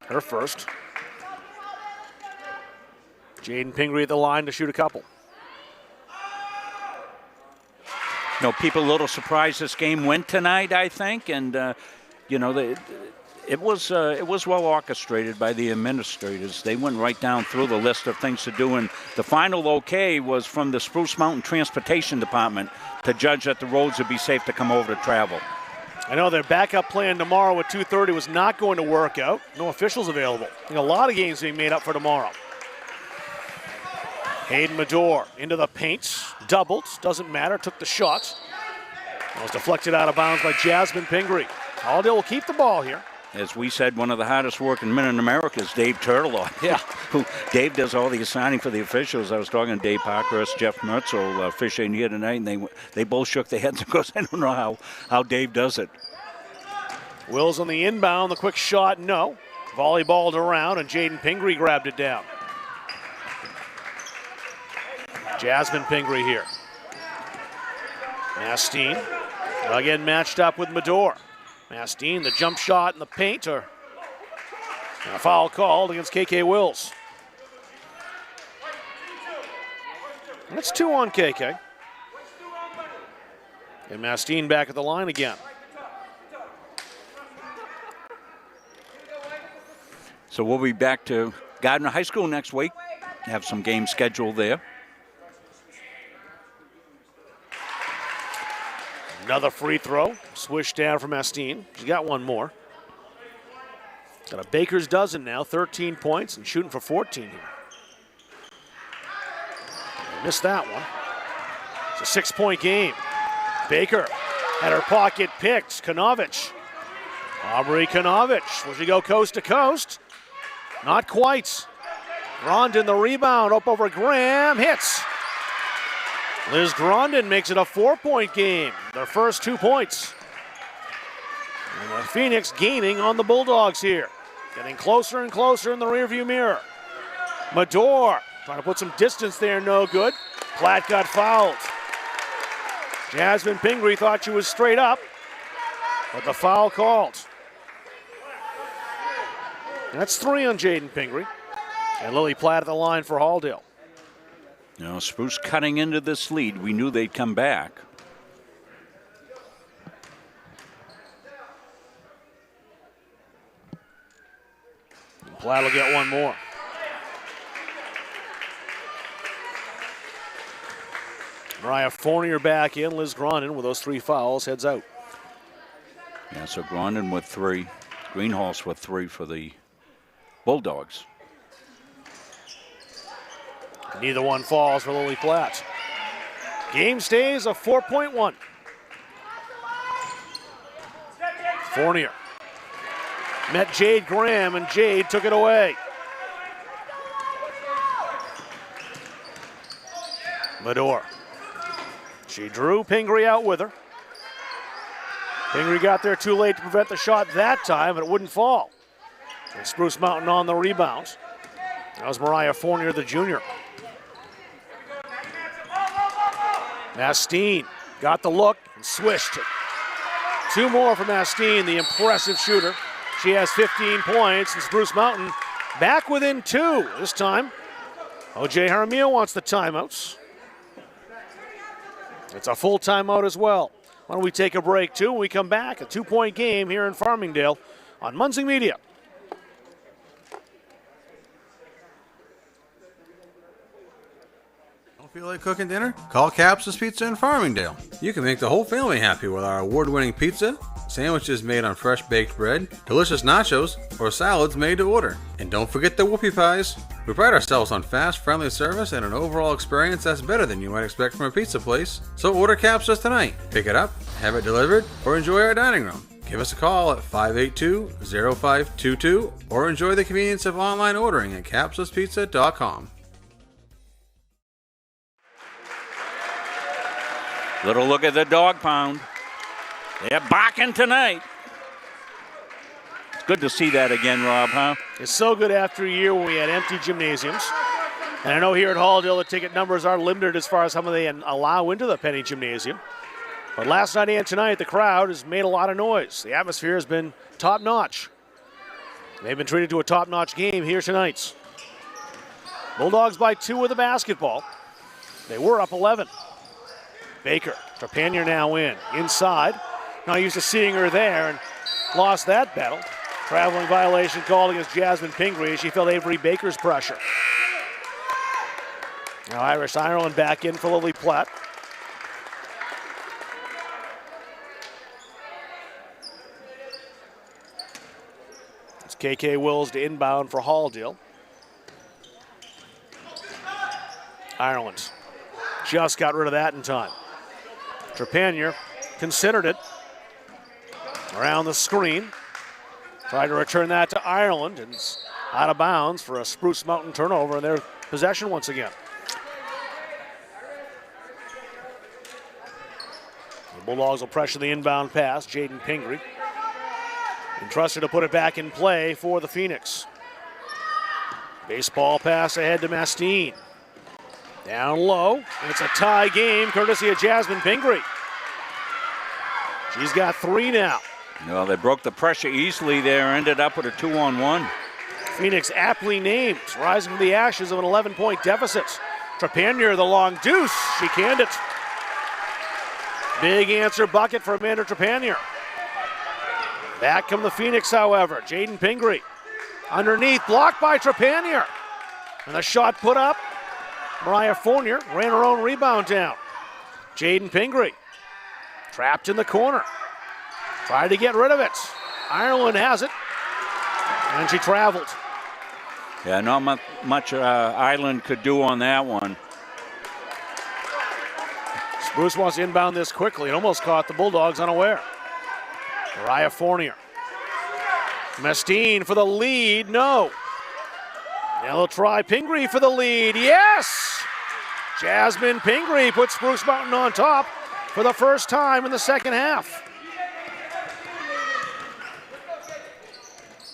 Her first. Jaden Pingree at the line to shoot a couple. You know, people a little surprised this game went tonight, I think, and it was well orchestrated by the administrators. They went right down through the list of things to do, and the final okay was from the Spruce Mountain Transportation Department to judge that the roads would be safe to come over to travel. I know their backup plan tomorrow at 2:30 was not going to work out. No officials available. I think a lot of games being made up for tomorrow. Hayden Medora into the paint, doubled, doesn't matter, took the shot. It was deflected out of bounds by Jasmine Pingree. Halldale will keep the ball here. As we said, one of the hardest working men in America is Dave Turtelot. Yeah. Dave does all the assigning for the officials. I was talking to Dave Parkhurst, Jeff Mertzel, officiating here tonight, and they both shook their heads because I don't know how Dave does it. Wills on the inbound, the quick shot, no. Volleyballed around, and Jaden Pingree grabbed it down. Jasmine Pingree here. Mastine again matched up with Medora. Mastine, the jump shot in the paint, and a foul called against KK Wills. That's 2 on KK. And Mastine back at the line again. So we'll be back to Gardner High School next week. Have some games scheduled there. Another free throw, swish down from Mastine. She's got one more. Got a baker's dozen now, 13 points and shooting for 14 here. Missed that one. It's a 6-point game. Baker had her pocket picked. Kanovich. Aubrey Kanovich. Will she go coast to coast? Not quite. Grondin the rebound up over Graham. Hits. Liz Grondin makes it a 4-point game. Their first 2 points. And the Phoenix gaining on the Bulldogs here. Getting closer and closer in the rearview mirror. Medora trying to put some distance there, no good. Platt got fouled. Jasmine Pingree thought she was straight up, but the foul called. That's 3 on Jaden Pingree. And Lily Platt at the line for Halldale. Now, Spruce cutting into this lead. We knew they'd come back. Platt will get one more. Mariah Fournier back in. Liz Grondin with those 3 fouls heads out. Yeah, so Grondin with 3. Greenhalgh's with 3 for the Bulldogs. Neither one falls for Lily Platt. Game stays a 4-point-1. Fournier met Jade Graham, and Jade took it away. Medora. She drew Pingree out with her. Pingree got there too late to prevent the shot that time, but it wouldn't fall. And Spruce Mountain on the rebounds. That was Mariah Fournier, the junior. Mastine Got the look and swished it. 2 more from Astine, the impressive shooter. She has 15 points, and Spruce Mountain back within 2 this time. O.J. Jaramillo wants the timeouts. It's a full timeout as well. Why don't we take a break, too? When we come back, a 2-point game here in Farmingdale on Munzing Media. Don't feel like cooking dinner? Call Capsa's Pizza in Farmingdale. You can make the whole family happy with our award-winning pizza, sandwiches made on fresh baked bread, delicious nachos, or salads made to order. And don't forget the whoopie pies. We pride ourselves on fast, friendly service and an overall experience that's better than you might expect from a pizza place. So order Capsa's tonight. Pick it up, have it delivered, or enjoy our dining room. Give us a call at 582-0522 or enjoy the convenience of online ordering at capsaspizza.com. Little look at the dog pound. They're barking tonight. It's good to see that again, Rob, huh? It's so good after a year when we had empty gymnasiums. And I know here at Halldale the ticket numbers are limited as far as how many they allow into the Penny Gymnasium. But last night and tonight, the crowd has made a lot of noise. The atmosphere has been top-notch. They've been treated to a top-notch game here tonight. Bulldogs by 2 with the basketball. They were up 11. Baker, Trepanier now inside. Not used to seeing her there and lost that battle. Traveling violation called against Jasmine Pingree as she felt Avery Baker's pressure. Now Irish Ireland back in for Lily Platt. It's KK Wills to inbound for Halldale. Ireland just got rid of that in time. Trepanier considered it. Around the screen. Tried to return that to Ireland and it's out of bounds for a Spruce Mountain turnover in their possession once again. The Bulldogs will pressure the inbound pass. Jaden Pingree entrusted to put it back in play for the Phoenix. Baseball pass ahead to Mastine. Down low, and it's a tie game courtesy of Jasmine Pingree. She's got 3 now. Well, they broke the pressure easily there, ended up with a 2-on-1. Phoenix aptly named, rising from the ashes of an 11-point deficit. Trepanier, the long deuce, she canned it. Big answer bucket for Amanda Trepanier. Back come the Phoenix, however. Jaden Pingree underneath, blocked by Trepanier. And the shot put up. Mariah Fournier ran her own rebound down. Jaden Pingree trapped in the corner. Tried to get rid of it. Ireland has it. And she traveled. Yeah, not much Ireland could do on that one. Spruce wants to inbound this quickly. It almost caught the Bulldogs unaware. Mariah Fournier. Mastine for the lead. No. Now they'll try Pingree for the lead. Yes! Jasmine Pingree puts Spruce Mountain on top for the first time in the second half.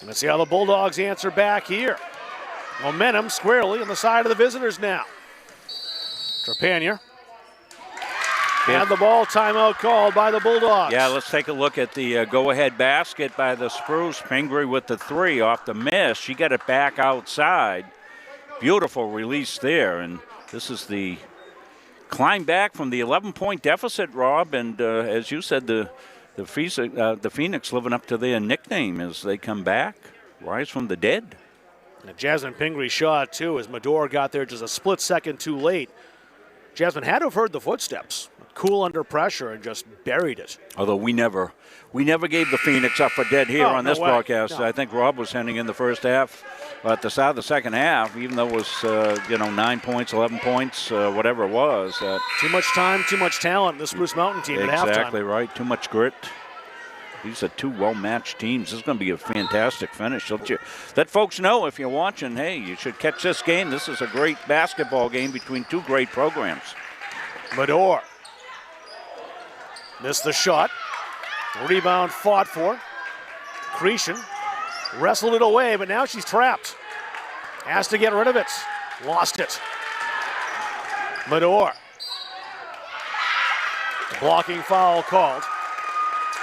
Let's see how the Bulldogs answer back here. Momentum squarely on the side of the visitors now. Trepanier. And the ball timeout called by the Bulldogs. Yeah, let's take a look at the go-ahead basket by the Spruce. Pingree with the 3 off the miss. She got it back outside. Beautiful release there. And this is the climb back from the 11-point deficit, Rob. And as you said, the Phoenix living up to their nickname as they come back, rise from the dead. And Jasmine Pingree shot, too, as Medor got there just a split second too late. Jasmine had to have heard the footsteps. Cool under pressure and just buried it. Although we never gave the Phoenix up for dead here on this broadcast. No. I think Rob was heading in the first half. At the start of the second half, even though it was 9 points, 11 points, whatever it was. Too much time, too much talent. The Spruce Mountain team at halftime. Exactly right. Too much grit. These are 2 well-matched teams. This is going to be a fantastic finish. Let folks know if you're watching, hey, you should catch this game. This is a great basketball game between 2 great programs. Medor. Missed the shot. Rebound fought for. Cretion wrestled it away, but now she's trapped. Has to get rid of it. Lost it. Medor. Blocking foul called.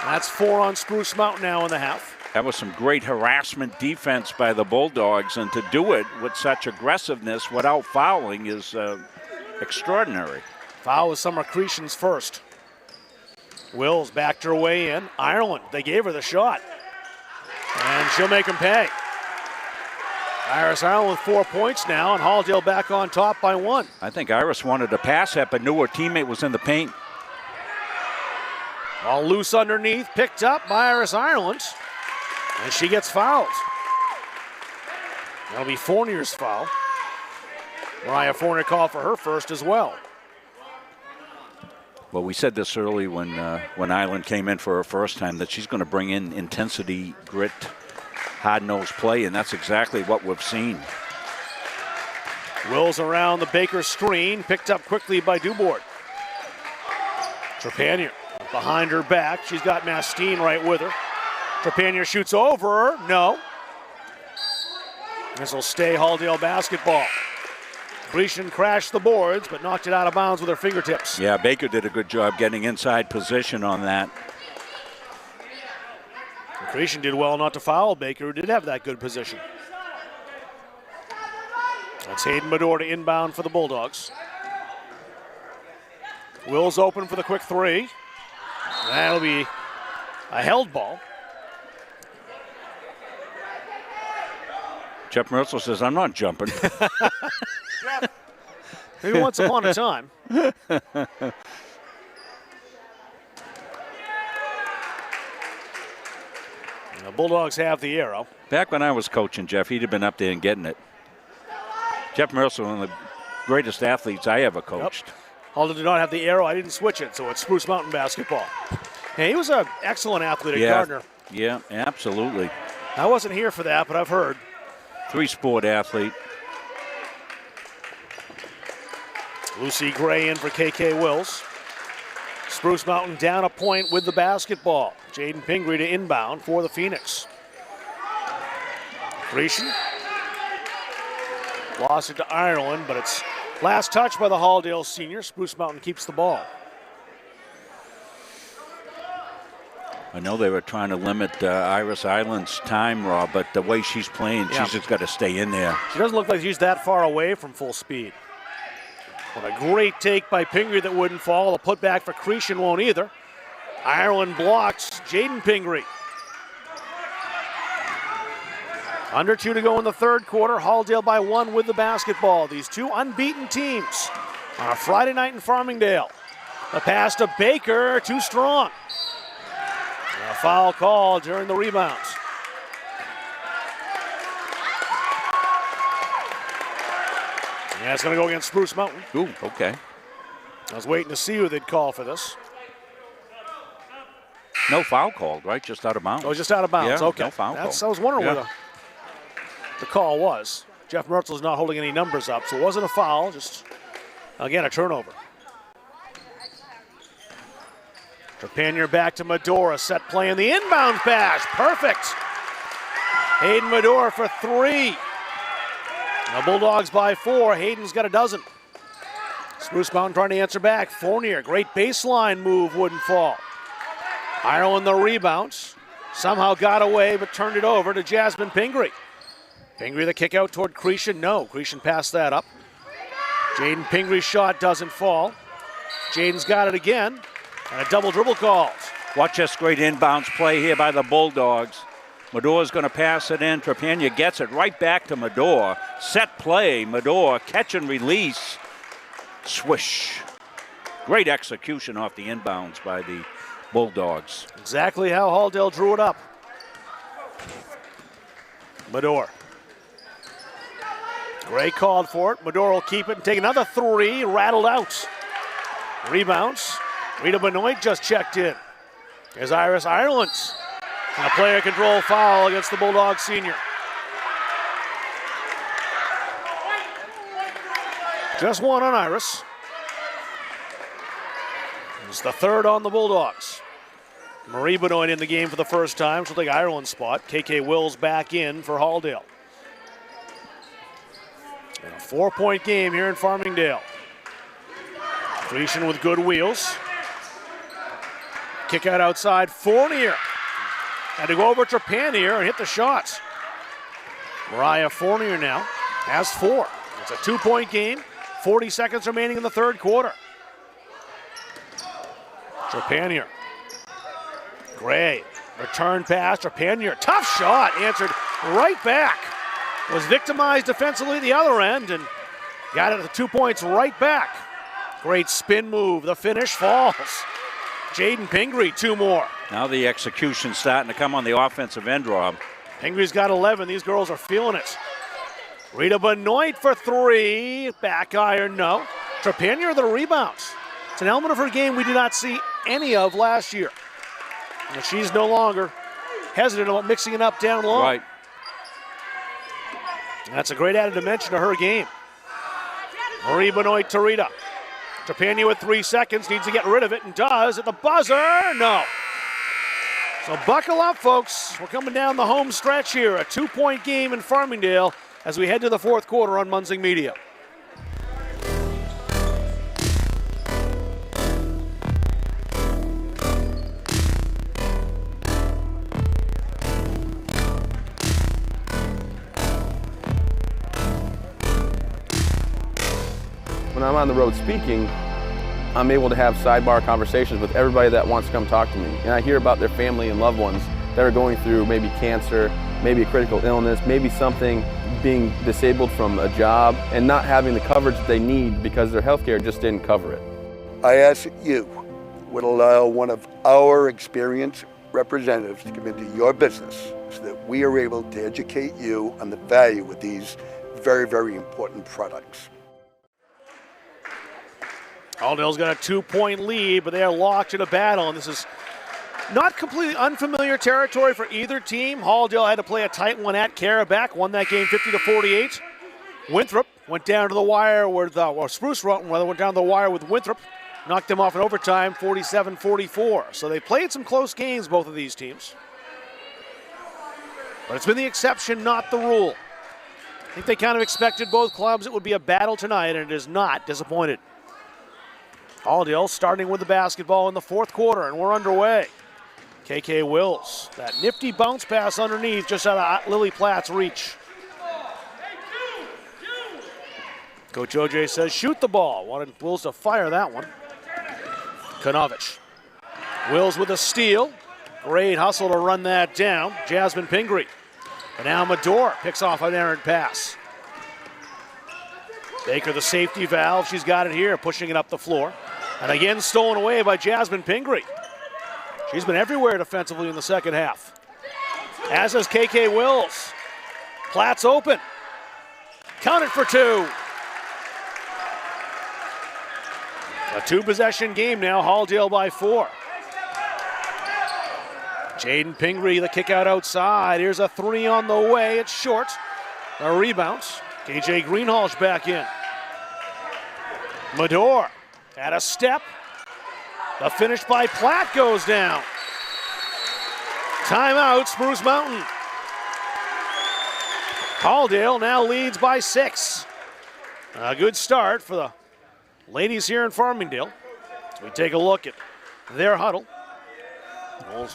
That's 4 on Spruce Mountain now in the half. That was some great harassment defense by the Bulldogs, and to do it with such aggressiveness without fouling is extraordinary. Foul was Summer Cretion's first. Wills backed her way in. Ireland, they gave her the shot. And she'll make them pay. Iris Ireland with 4 points now, and Halldale back on top by 1. I think Iris wanted to pass that, but knew her teammate was in the paint. All loose underneath, picked up by Iris Ireland. And she gets fouled. That'll be Fournier's foul. Mariah Fournier called for her first as well. Well, we said this early when Island came in for her first time, that she's going to bring in intensity, grit, hard-nosed play, and that's exactly what we've seen. Wills around the Baker screen, picked up quickly by Dubourg. Trepanier behind her back. She's got Mastine right with her. Trepanier shoots over her. No. This will stay Halldale basketball. Grecian crashed the boards, but knocked it out of bounds with her fingertips. Yeah, Baker did a good job getting inside position on that. Grecian did well not to foul Baker, who did have that good position. That's Hayden Medore to inbound for the Bulldogs. Wills open for the quick three. That'll be a held ball. Jeff Merzel says, I'm not jumping. Maybe once upon a time. The Bulldogs have the arrow. Back when I was coaching, Jeff, he'd have been up there and getting it. Jeff Merzel, one of the greatest athletes I ever coached. Yep. Although did not have the arrow, I didn't switch it, so it's Spruce Mountain basketball. And he was an excellent athlete at Gardner. Yeah, absolutely. I wasn't here for that, but I've heard. 3-sport athlete. Lucy Gray in for KK Wills. Spruce Mountain down a point with the basketball. Jaden Pingree to inbound for the Phoenix. Grecian lost it to Ireland, but it's last touch by the Halldale senior. Spruce Mountain keeps the ball. I know they were trying to limit Iris Island's time, Rob, but the way she's playing, she's just got to stay in there. She doesn't look like she's that far away from full speed. What a great take by Pingree that wouldn't fall. The putback for Cretion won't either. Ireland blocks Jaden Pingree. Under 2 to go in the third quarter. Halldale by 1 with the basketball. These two unbeaten teams on a Friday night in Farmingdale. The pass to Baker, too strong. And a foul call during the rebounds. Yeah, it's going to go against Spruce Mountain. Ooh, okay. I was waiting to see who they'd call for this. No foul called, right? Just out of bounds. Oh, just out of bounds. Yeah, okay. no foul call. I was wondering where the call was. Jeff Merzel's not holding any numbers up, so it wasn't a foul, just, again, a turnover. Trepanier back to Medora, set play in the inbound pass. Perfect. Hayden Medora for 3. The Bulldogs by 4. Hayden's got a dozen. Spruce Mountain trying to answer back. Fournier, great baseline move, wouldn't fall. Ireland the rebounds. Somehow got away, but turned it over to Jasmine Pingree. Pingree the kick out toward Cretion. No, Cretion passed that up. Jaden Pingree's shot doesn't fall. Jaden's got it again. And a double dribble called. Watch this great inbounds play here by the Bulldogs. Medore's going to pass it in. Trepanier gets it right back to Medore. Set play. Medore catch and release. Swish. Great execution off the inbounds by the Bulldogs. Exactly how Halldale drew it up. Medore. Gray called for it. Medore will keep it and take another 3. Rattled out. Rebounds. Rita Benoit just checked in. There's Iris Ireland. And a player control foul against the Bulldogs senior. Just one on Iris. It's the third on the Bulldogs. Marie Benoit in the game for the first time. She'll take Ireland's spot. KK Wills back in for Halldale. And a 4-point game here in Farmingdale. Cretion with good wheels. kick out outside, Fournier. Had to go over Trepanier and hit the shots. Mariah Fournier now has 4. It's a 2-point game. 40 seconds remaining in the third quarter. Trepanier. Gray. Return pass. Trepanier. Tough shot. Answered right back. Was victimized defensively at the other end and got it at the 2 points right back. Great spin move. The finish falls. Jaden Pingree, 2 more. Now the execution starting to come on the offensive end, Rob. Pingree's got 11. These girls are feeling it. Rita Benoit for 3. Back iron, no. Trepanier the rebounds. It's an element of her game we did not see any of last year. And she's no longer hesitant about mixing it up down low. Right. That's a great added dimension to her game. Marie Benoit to Rita. Trepanier with 3 seconds, needs to get rid of it, and does at the buzzer. No. So buckle up, folks. We're coming down the home stretch here. A 2-point game in Farmingdale as we head to the fourth quarter on Munzing Media. When I'm on the road speaking, I'm able to have sidebar conversations with everybody that wants to come talk to me. And I hear about their family and loved ones that are going through maybe cancer, maybe a critical illness, maybe something, being disabled from a job and not having the coverage that they need because their health care just didn't cover it. I ask that you would allow one of our experienced representatives to come into your business so that we are able to educate you on the value of these very, very important products. Halldale's got a 2-point lead, but they are locked in a battle, and this is not completely unfamiliar territory for either team. Halldale had to play a tight one at Carabac, won that game 50-48. Winthrop went down to the wire with, Spruce went down to the wire with Winthrop, knocked them off in overtime, 47-44. So they played some close games, both of these teams. But it's been the exception, not the rule. I think they kind of expected both clubs it would be a battle tonight, and it is not. Disappointed. Halldale starting with the basketball in the fourth quarter, and we're underway. KK Wills, that nifty bounce pass underneath, just out of Lily Platt's reach. Coach OJ says shoot the ball. Wanted Wills to fire that one. Konovich. Wills with a steal. Great hustle to run that down. Jasmine Pingree. And now Medor picks off an errant pass. Baker, the safety valve. She's got it here, pushing it up the floor. And again, stolen away by Jasmine Pingree. She's been everywhere defensively in the second half. As is KK Wills. Platt's open. Counted for 2. A 2-possession game now, Halldale by 4. Jaden Pingree, the kick out outside. Here's a 3 on the way. It's short. A rebound. KJ Greenhalgh back in. Medor at a step. The finish by Platt goes down. Timeout, Spruce Mountain. Halldale now leads by 6. A good start for the ladies here in Farmingdale. As we take a look at their huddle. We'll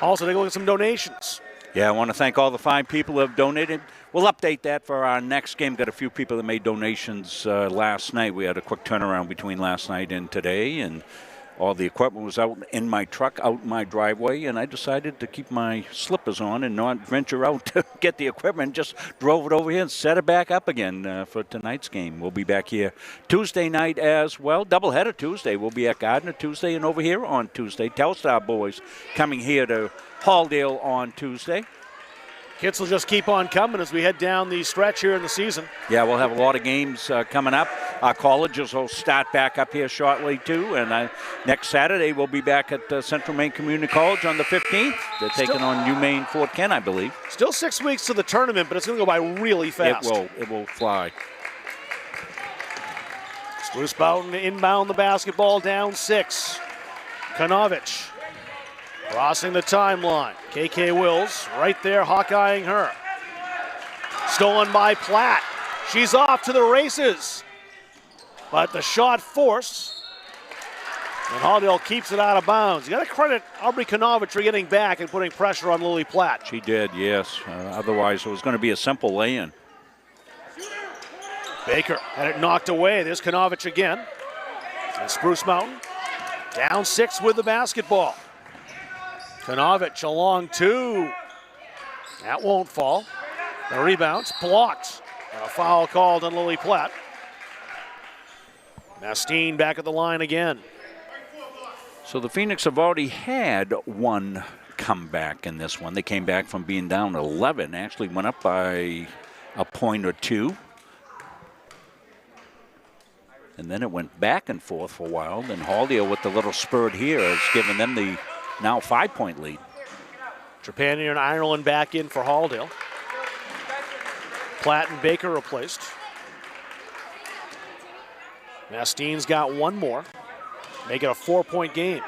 also take a look at some donations. Yeah, I want to thank all the fine people who have donated. We'll update that for our next game. Got a few people that made donations last night. We had a quick turnaround between last night and today, and all the equipment was out in my truck, out in my driveway, and I decided to keep my slippers on and not venture out to get the equipment. Just drove it over here and set it back up again for tonight's game. We'll be back here Tuesday night as well. Doubleheader Tuesday. We'll be at Gardner Tuesday and over here on Tuesday. Telstar boys coming here to Halldale on Tuesday. Hits will just keep on coming as we head down the stretch here in the season. Yeah, we'll have a lot of games coming up. Our colleges will start back up here shortly, too. And next Saturday, we'll be back at Central Maine Community College on the 15th. They're taking on UMaine Fort Kent, I believe. Still 6 weeks to the tournament, but it's going to go by really fast. It will fly. Spruce Mountain inbound the basketball, down 6. Konovich crossing the timeline. KK Wills right there, hawkeyeing her. Stolen by Platt. She's off to the races. But the shot forced. And Halldale keeps it out of bounds. You got to credit Aubrey Konovich for getting back and putting pressure on Lily Platt. She did, yes. Otherwise, it was going to be a simple lay-in. Baker had it knocked away. There's Konovich again. And Spruce Mountain down 6 with the basketball. Konovich along 2. That won't fall. The rebound's blocked. And a foul called on Lily Platt. Mastine back at the line again. So the Phoenix have already had one comeback in this one. They came back from being down 11, actually went up by a point or 2. And then it went back and forth for a while. Then Halldale with the little spurt here has given them the now 5-point lead. Trepanier and Ireland back in for Halldale. Platt and Baker replaced. Mastine's got one more. Make it a 4-point game.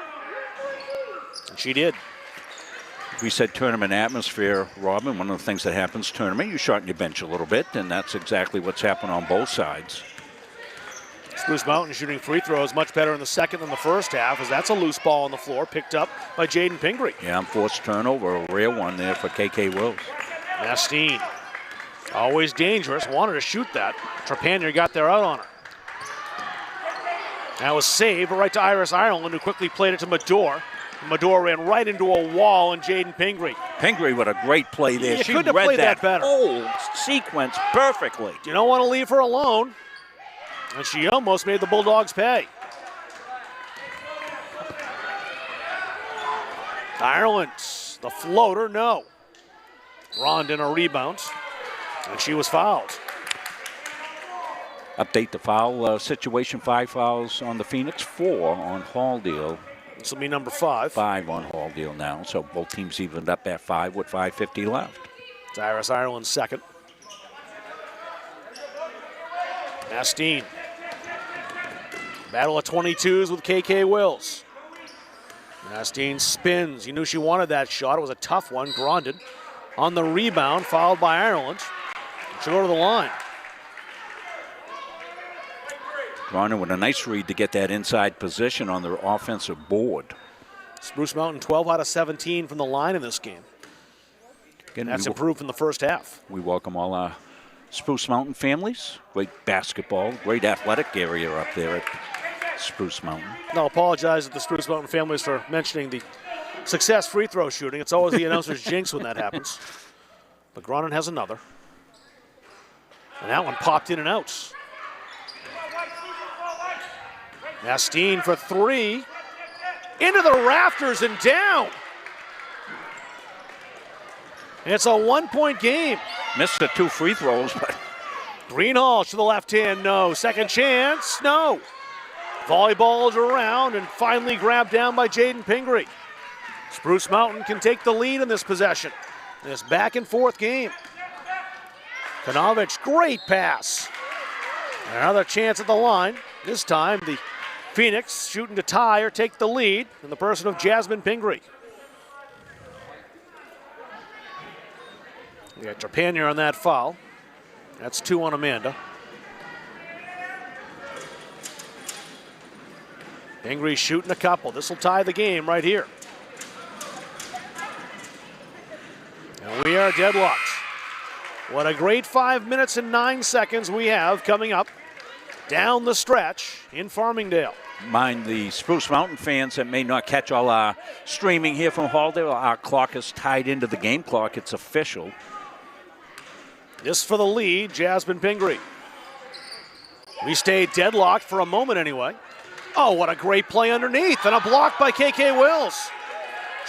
And she did. We said tournament atmosphere, Robin. One of the things that happens tournament, you shorten your bench a little bit, and that's exactly what's happened on both sides. Spruce Mountain shooting free throws much better in the second than the first half, as that's a loose ball on the floor picked up by Jaden Pingree. Yeah, forced turnover, a rare one there for KK Wills. Mastine, always dangerous, wanted to shoot that. Trepanier got there out on her. That was saved right to Iris Ireland, who quickly played it to Madore. Madore ran right into a wall on Jaden Pingree. Pingree with a great play there. You She couldn't have read played that better. whole sequence perfectly. You don't want to leave her alone. And she almost made the Bulldogs pay. Ireland, the floater, no. Rondon a rebound, and she was fouled. Update the foul situation. 5 fouls on the Phoenix, 4 on Halldale. This will be number 5. 5 on Halldale now, so both teams evened up at 5 with 5:50 left. It's Iris Ireland's second. Mastine. Battle of 22s with KK Wills. Mastine spins. You knew she wanted that shot. It was a tough one. Grondin on the rebound, fouled by Ireland. She'll go to the line. Grondin with a nice read to get that inside position on the offensive board. Spruce Mountain 12 out of 17 from the line in this game. Again, that's improved from the first half. We welcome all our Spruce Mountain families. Great basketball, great athletic area up there at Spruce Mountain. I'll apologize to the Spruce Mountain families for mentioning the success free throw shooting. It's always the announcer's jinx when that happens. But Grondin has another. And that one popped in and out. Mastine for 3. Into the rafters and down. And it's a 1-point game. Missed the 2 free throws, but Greenhalgh to the left hand, no. Second chance, no. Volleyballed around and finally grabbed down by Jaden Pingree. Spruce Mountain can take the lead in this possession. In this back and forth game. Konovich, great pass. Another chance at the line. This time the Phoenix shooting to tie or take the lead in the person of Jasmine Pingree. We got Trepanier on that foul. That's 2 on Amanda. Pingree shooting a couple. This will tie the game right here. And we are deadlocked. What a great 5 minutes and 9 seconds we have coming up down the stretch in Farmingdale. Mind the Spruce Mountain fans that may not catch all our streaming here from Halldale. Our clock is tied into the game clock. It's official. This for the lead, Jasmine Pingree. We stayed deadlocked for a moment anyway. Oh, what a great play underneath, and a block by KK Wills.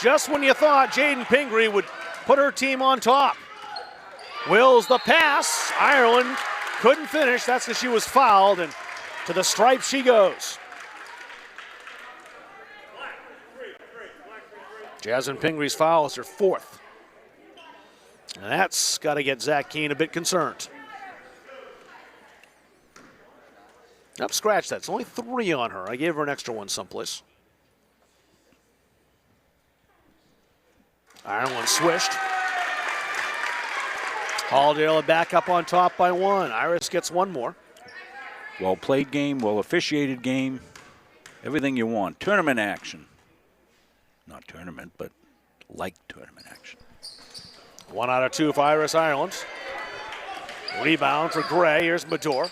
Just when you thought Jaden Pingree would put her team on top. Wills the pass. Ireland couldn't finish. That's because she was fouled, and to the stripe she goes. Jasmine Pingree's foul is her 4th. And that's got to get Zach Keene a bit concerned. Nope, scratch that. It's only 3 on her. I gave her an extra one someplace. Ireland swished. Halldale back up on top by 1. Iris gets one more. Well played game, well officiated game. Everything you want. Tournament action. Not tournament, but like tournament action. 1 out of 2 for Iris Ireland. Rebound for Gray. Here's Medor.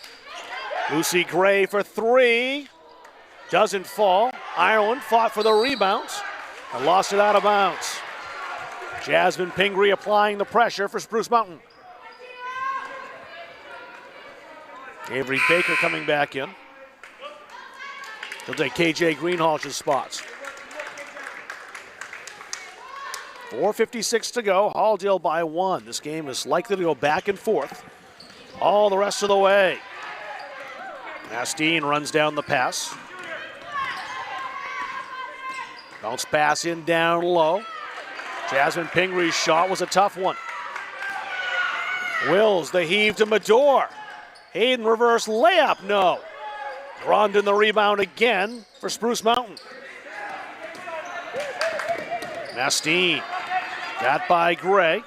Lucy Gray for 3. Doesn't fall. Ireland fought for the rebound and lost it out of bounds. Jasmine Pingree applying the pressure for Spruce Mountain. Avery Baker coming back in. He'll take KJ Greenhalgh's spots. 4:56 to go. Halldale by 1. This game is likely to go back and forth all the rest of the way. Mastine runs down the pass. Bounce pass in down low. Jasmine Pingree's shot was a tough one. Wills the heave to Medor. Hayden reverse layup, no. Rondon the rebound again for Spruce Mountain. Mastine got by Gray.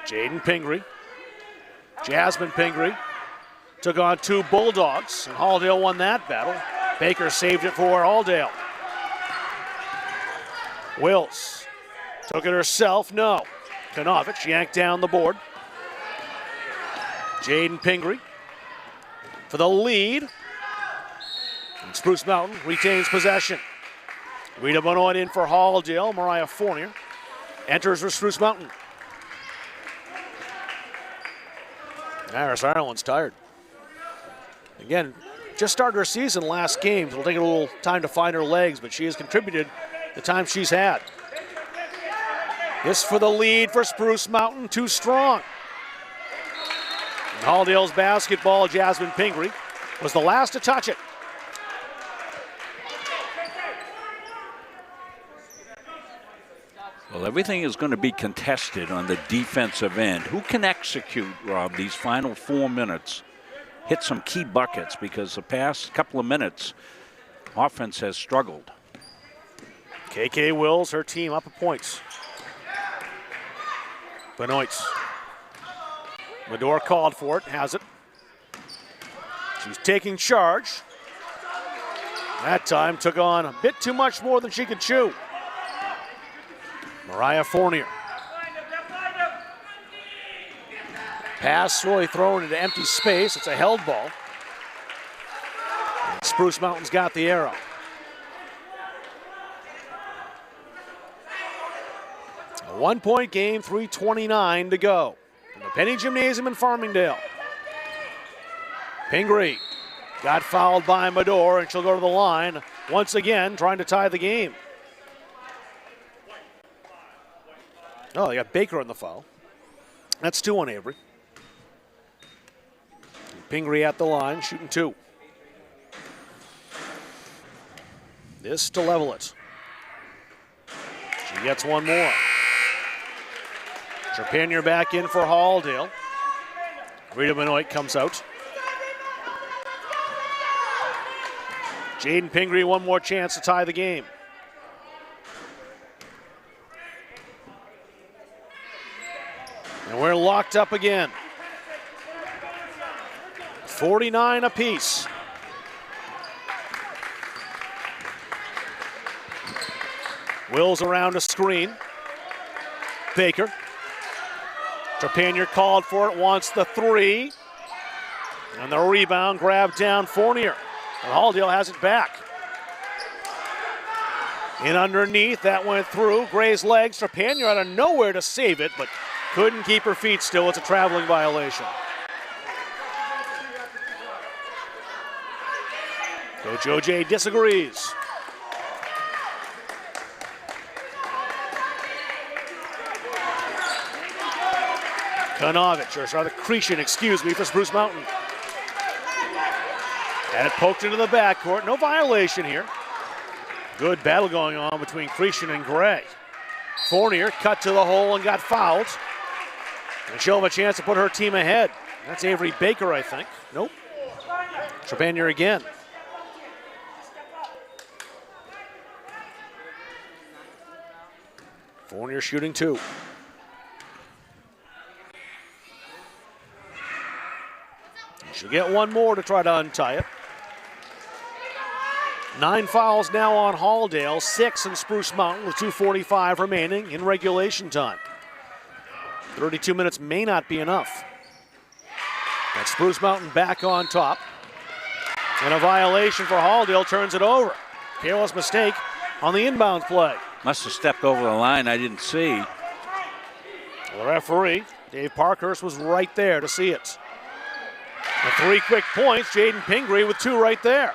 Jaden Pingree. Jasmine Pingree took on 2 Bulldogs, and Halldale won that battle. Baker saved it for Halldale. Wills took it herself, no. Kanovich yanked down the board. Jaden Pingree for the lead. And Spruce Mountain retains possession. Rita Benoit in for Halldale. Mariah Fournier enters for Spruce Mountain. Iris Ireland's tired. Again, just started her season last game. It'll take a little time to find her legs, but she has contributed the time she's had. This for the lead for Spruce Mountain, too strong. And Halldale's basketball, Jasmine Pingree, was the last to touch it. Well, everything is going to be contested on the defensive end. Who can execute, Rob, these final 4 minutes? Hit some key buckets, because the past couple of minutes, offense has struggled. KK Wills, her team up a points. Benoit. Medor called for it, has it. She's taking charge. That time took on a bit too much more than she could chew. Mariah Fournier. Pass really thrown into empty space. It's a held ball. And Spruce Mountain's got the arrow. A 1-point game, 3:29 to go. From the Penny Gymnasium in Farmingdale. Pingree got fouled by Medor, and she'll go to the line once again, trying to tie the game. Oh, they got Baker on the foul. That's 2 on Avery. Pingree at the line, shooting 2. This to level it. She gets one more. Trepanier back in for Halldale. Rita Benoit comes out. Jaden Pingree, one more chance to tie the game. And we're locked up again. 49 apiece. Wills around a screen. Baker. Trepanier called for it, wants the 3. And the rebound grabbed down Fournier. And Halldale has it back. In underneath, that went through. Gray's legs. Trepanier out of nowhere to save it, but couldn't keep her feet still. It's a traveling violation. Coach OJ disagrees. Kanovich, or rather Cretion, excuse me, for Spruce Mountain. And it poked into the backcourt. No violation here. Good battle going on between Cretion and Gray. Fournier cut to the hole and got fouled. And she'll have a chance to put her team ahead. That's Avery Baker, I think. Nope. Trepanier again. Fournier shooting 2. She'll get one more to try to untie it. 9 fouls now on Halldale, 6 in Spruce Mountain with 2:45 remaining in regulation time. 32 minutes may not be enough. But Spruce Mountain back on top. And a violation for Halldale turns it over. Careless mistake on the inbounds play. Must have stepped over the line, I didn't see. The referee, Dave Parkhurst, was right there to see it. The 3 quick points, Jaden Pingree with 2 right there.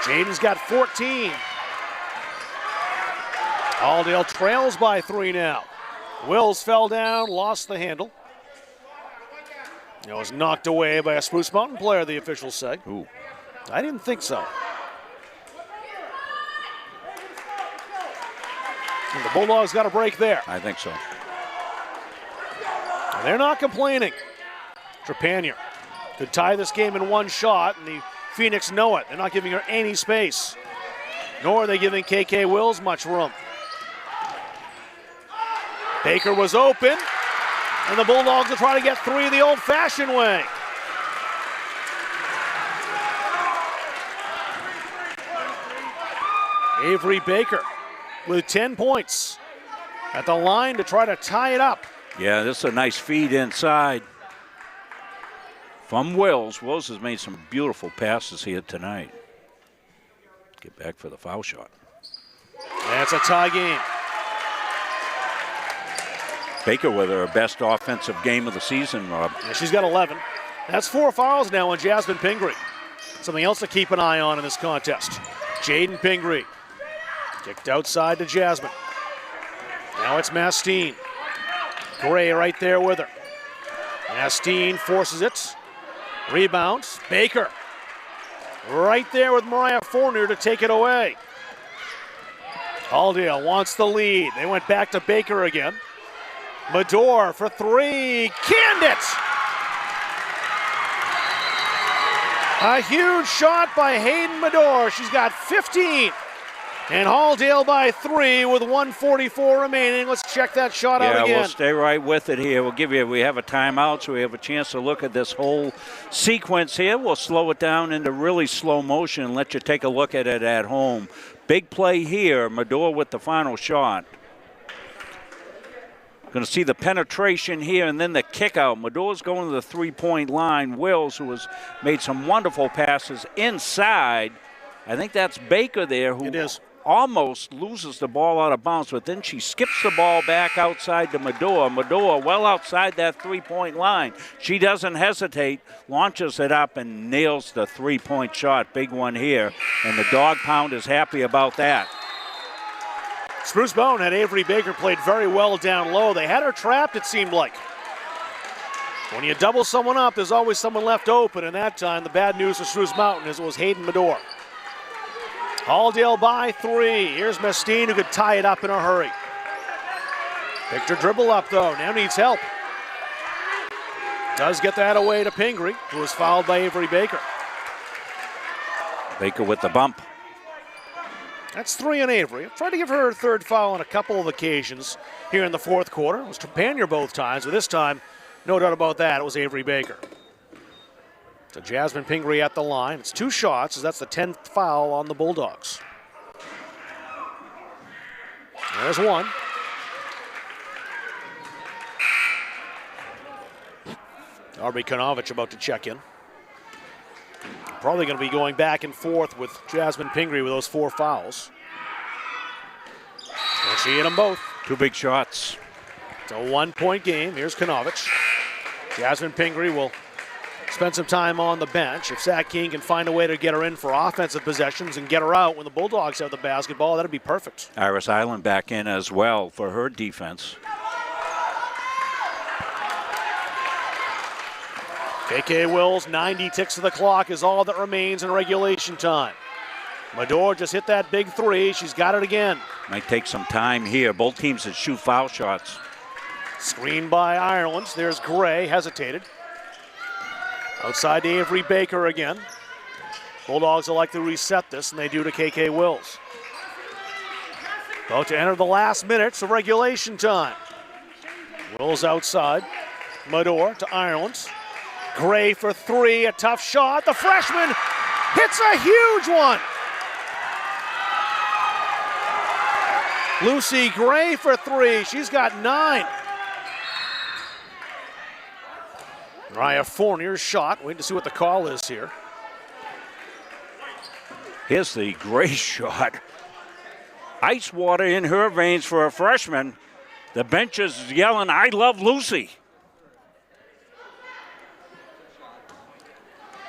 Jaden's got 14. Halldale trails by 3 now. Wills fell down, lost the handle. It was knocked away by a Spruce Mountain player, the officials say. Ooh. I didn't think so. And the Bulldogs got a break there. I think so. And they're not complaining. Trepanier could tie this game in 1 shot, and the Phoenix know it. They're not giving her any space, nor are they giving KK Wills much room. Baker was open, and the Bulldogs will try to get 3 the old-fashioned way. Avery Baker with 10 points at the line to try to tie it up. Yeah, this is a nice feed inside from Wills. Wills has made some beautiful passes here tonight. Get back for the foul shot. That's a tie game. Baker with her best offensive game of the season, Rob. Yeah, she's got 11. That's 4 fouls now on Jasmine Pingree. Something else to keep an eye on in this contest. Jaden Pingree kicked outside to Jasmine. Now it's Mastine. Gray right there with her. Mastine forces it. Rebounds. Baker right there with Mariah Fournier to take it away. Halldale wants the lead. They went back to Baker again. Medor for 3. Canned it! A huge shot by Hayden Medor. She's got 15. And Halldale by 3 with 1:44 remaining. Let's check that shot out again. Yeah, we'll stay right with it here. We have a timeout, so we have a chance to look at this whole sequence here. We'll slow it down into really slow motion and let you take a look at it at home. Big play here. Medor with the final shot. Going to see the penetration here and then the kick out. Medor's going to the 3-point line. Wills, who has made some wonderful passes inside. I think that's Baker there who almost loses the ball out of bounds, but then she skips the ball back outside to Medor. Medor well outside that 3-point line. She doesn't hesitate, launches it up and nails the 3-point shot. Big one here, and the Dog Pound is happy about that. Spruce Mountain had Avery Baker played very well down low. They had her trapped, it seemed like. When you double someone up, there's always someone left open, and that time the bad news for Spruce Mountain is it was Hayden Medor. Halldale by 3. Here's Mastine, who could tie it up in a hurry. Picked her dribble up, though. Now needs help. Does get that away to Pingree, who was fouled by Avery Baker. Baker with the bump. That's 3 on Avery. Tried to give her 3rd foul on a couple of occasions here in the 4th quarter. It was Trepanier both times, but this time, no doubt about that, it was Avery Baker. So Jasmine Pingree at the line. It's 2 shots, as that's the 10th foul on the Bulldogs. There's one. Aubrey Konovich about to check in. Probably going to be going back and forth with Jasmine Pingree with those 4 fouls. And she hit them both. 2 big shots. It's a 1-point game. Here's Konovich. Jasmine Pingree will spend some time on the bench. If Zach King can find a way to get her in for offensive possessions and get her out when the Bulldogs have the basketball, that'd be perfect. Iris Island back in as well for her defense. KK Wills, 90 ticks of the clock is all that remains in regulation time. Medor just hit that big 3. She's got it again. Might take some time here. Both teams that shoot foul shots. Screened by Ireland. There's Gray, hesitated. Outside to Avery Baker again. Bulldogs will likely reset this, and they do to KK Wills. About to enter the last minutes of regulation time. Wills outside. Medor to Ireland. Gray for 3, a tough shot. The freshman Hits a huge one. Lucy Gray for 3. She's got 9. Mariah Fournier's shot. Waiting to see what the call is here. Here's the Gray shot. Ice water in her veins for a freshman. The bench is yelling, "I love Lucy."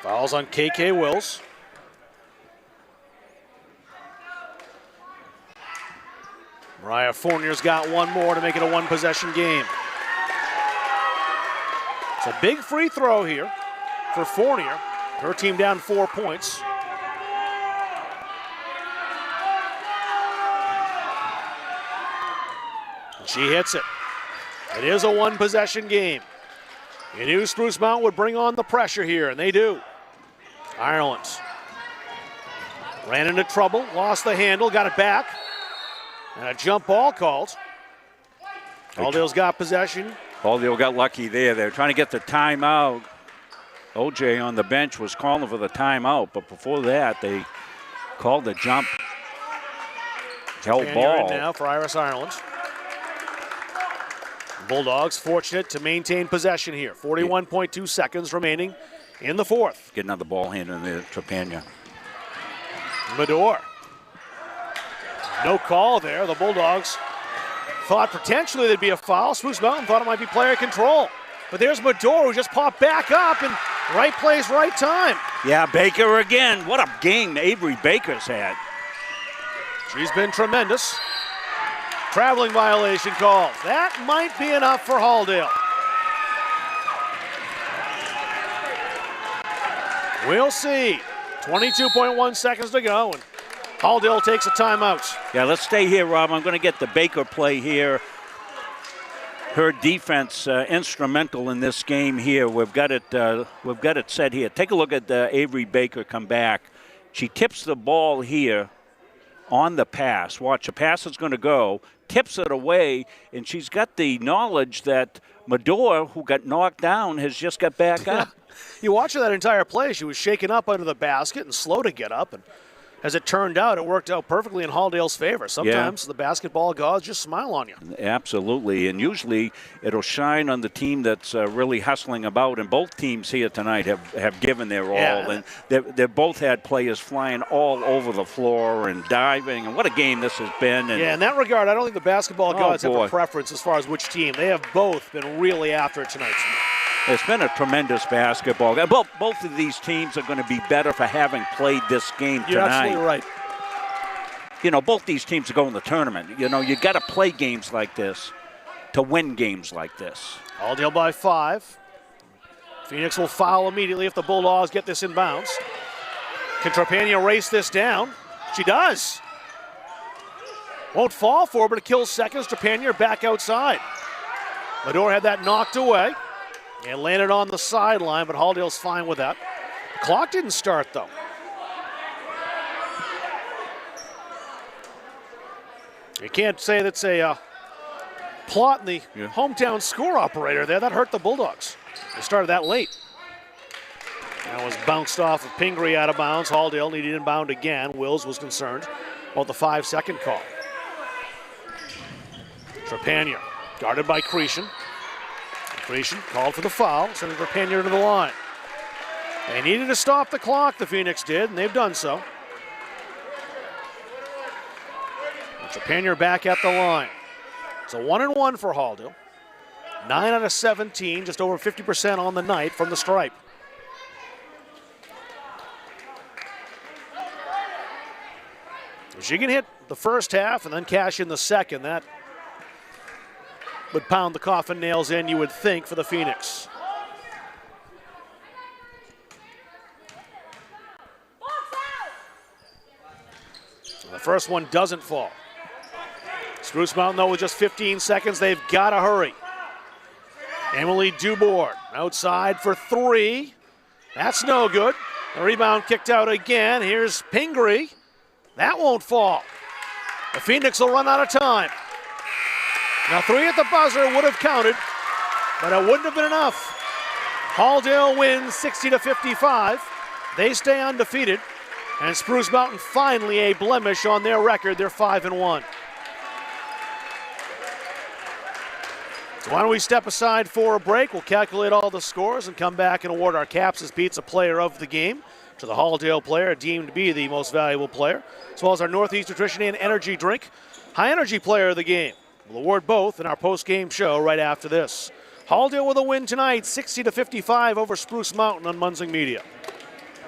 Fouls on KK Wills. Mariah Fournier's got one more to make it a one-possession game. It's a big free throw here for Fournier. Her team down 4 points. She hits it. It is a one-possession game. You knew Spruce Mountain would bring on the pressure here, and they do. Ireland ran into trouble, lost the handle, got it back. And a jump ball called. Halldale's got possession. Halldale got lucky there. They're trying to get the timeout. OJ on the bench was calling for the timeout, but before that, they called the jump. Held ball. Now for Iris Ireland. Bulldogs fortunate to maintain possession here. 41.2 seconds remaining in the fourth. Get another ball hand in there, Trepagna. Medor. No call there. The Bulldogs thought potentially there'd be a foul. Spruce Mountain thought it might be player control. But there's Medor who just popped back up and right place, right time. Yeah, Baker again. What a game Avery Baker's had. She's been tremendous. Traveling violation called. That might be enough for Halldale. We'll see. 22.1 seconds to go, and Halldale takes a timeout. Yeah, let's stay here, Rob. I'm going to get the Baker play here. Her defense instrumental in this game here. We've got it set here. Take a look at Avery Baker come back. She tips the ball here on the pass. Watch, the pass is going to go, tips it away, and she's got the knowledge that Medor, who got knocked down, has just got back up. You watch her that entire play. She was shaken up under the basket and slow to get up. And as it turned out, it worked out perfectly in Halldale's favor. Sometimes the basketball gods just smile on you. Absolutely, and usually it'll shine on the team that's really hustling about. And both teams here tonight have given their all. And they've both had players flying all over the floor and diving. And what a game this has been. And in that regard, I don't think the basketball gods have a preference as far as which team. They have both been really after it tonight. It's been a tremendous basketball game. Both of these teams are going to be better for having played this game tonight. You're absolutely right. You know, both these teams are going to the tournament. You know, you got to play games like this to win games like this. Halldale by 5. Phoenix will foul immediately if the Bulldogs get this in bounds. Can Trepagna race this down? She does. Won't fall for her, but it kills seconds. Trepagna back outside. Medor had that knocked away. And landed on the sideline, but Halldale's fine with that. The clock didn't start, though. You can't say that's a plot in the hometown score operator there. That hurt the Bulldogs. They started that late. That was bounced off of Pingree out of bounds. Halldale needed inbound again. Wills was concerned about the 5-second call. Trepagna guarded by Cretion. Cretion called for the foul, sending Trepagna to the line. They needed to stop the clock, the Phoenix did, and they've done so. Trepagna back at the line. It's a 1-and-1 for Halldale. 9 out of 17, just over 50% on the night from the stripe. If she can hit the first half and then cash in the second, that would pound the coffin nails in, you would think, for the Phoenix. The first one doesn't fall. Spruce Mountain, though, with just 15 seconds, they've got to hurry. Emily Dubord outside for 3. That's no good. The rebound kicked out again. Here's Pingree. That won't fall. The Phoenix will run out of time. Now 3 at the buzzer would have counted, but it wouldn't have been enough. Halldale wins 60-55. They stay undefeated. And Spruce Mountain finally a blemish on their record. They're 5-1. So why don't we step aside for a break? We'll calculate all the scores and come back and award our Caps' Pizza Player of the Game to the Halldale player deemed to be the most valuable player, as well as our Northeast Nutrition and Energy Drink High Energy Player of the Game. We'll award both in our post-game show right after this. Halldale with a win tonight, 60-55 over Spruce Mountain on Munzing Media.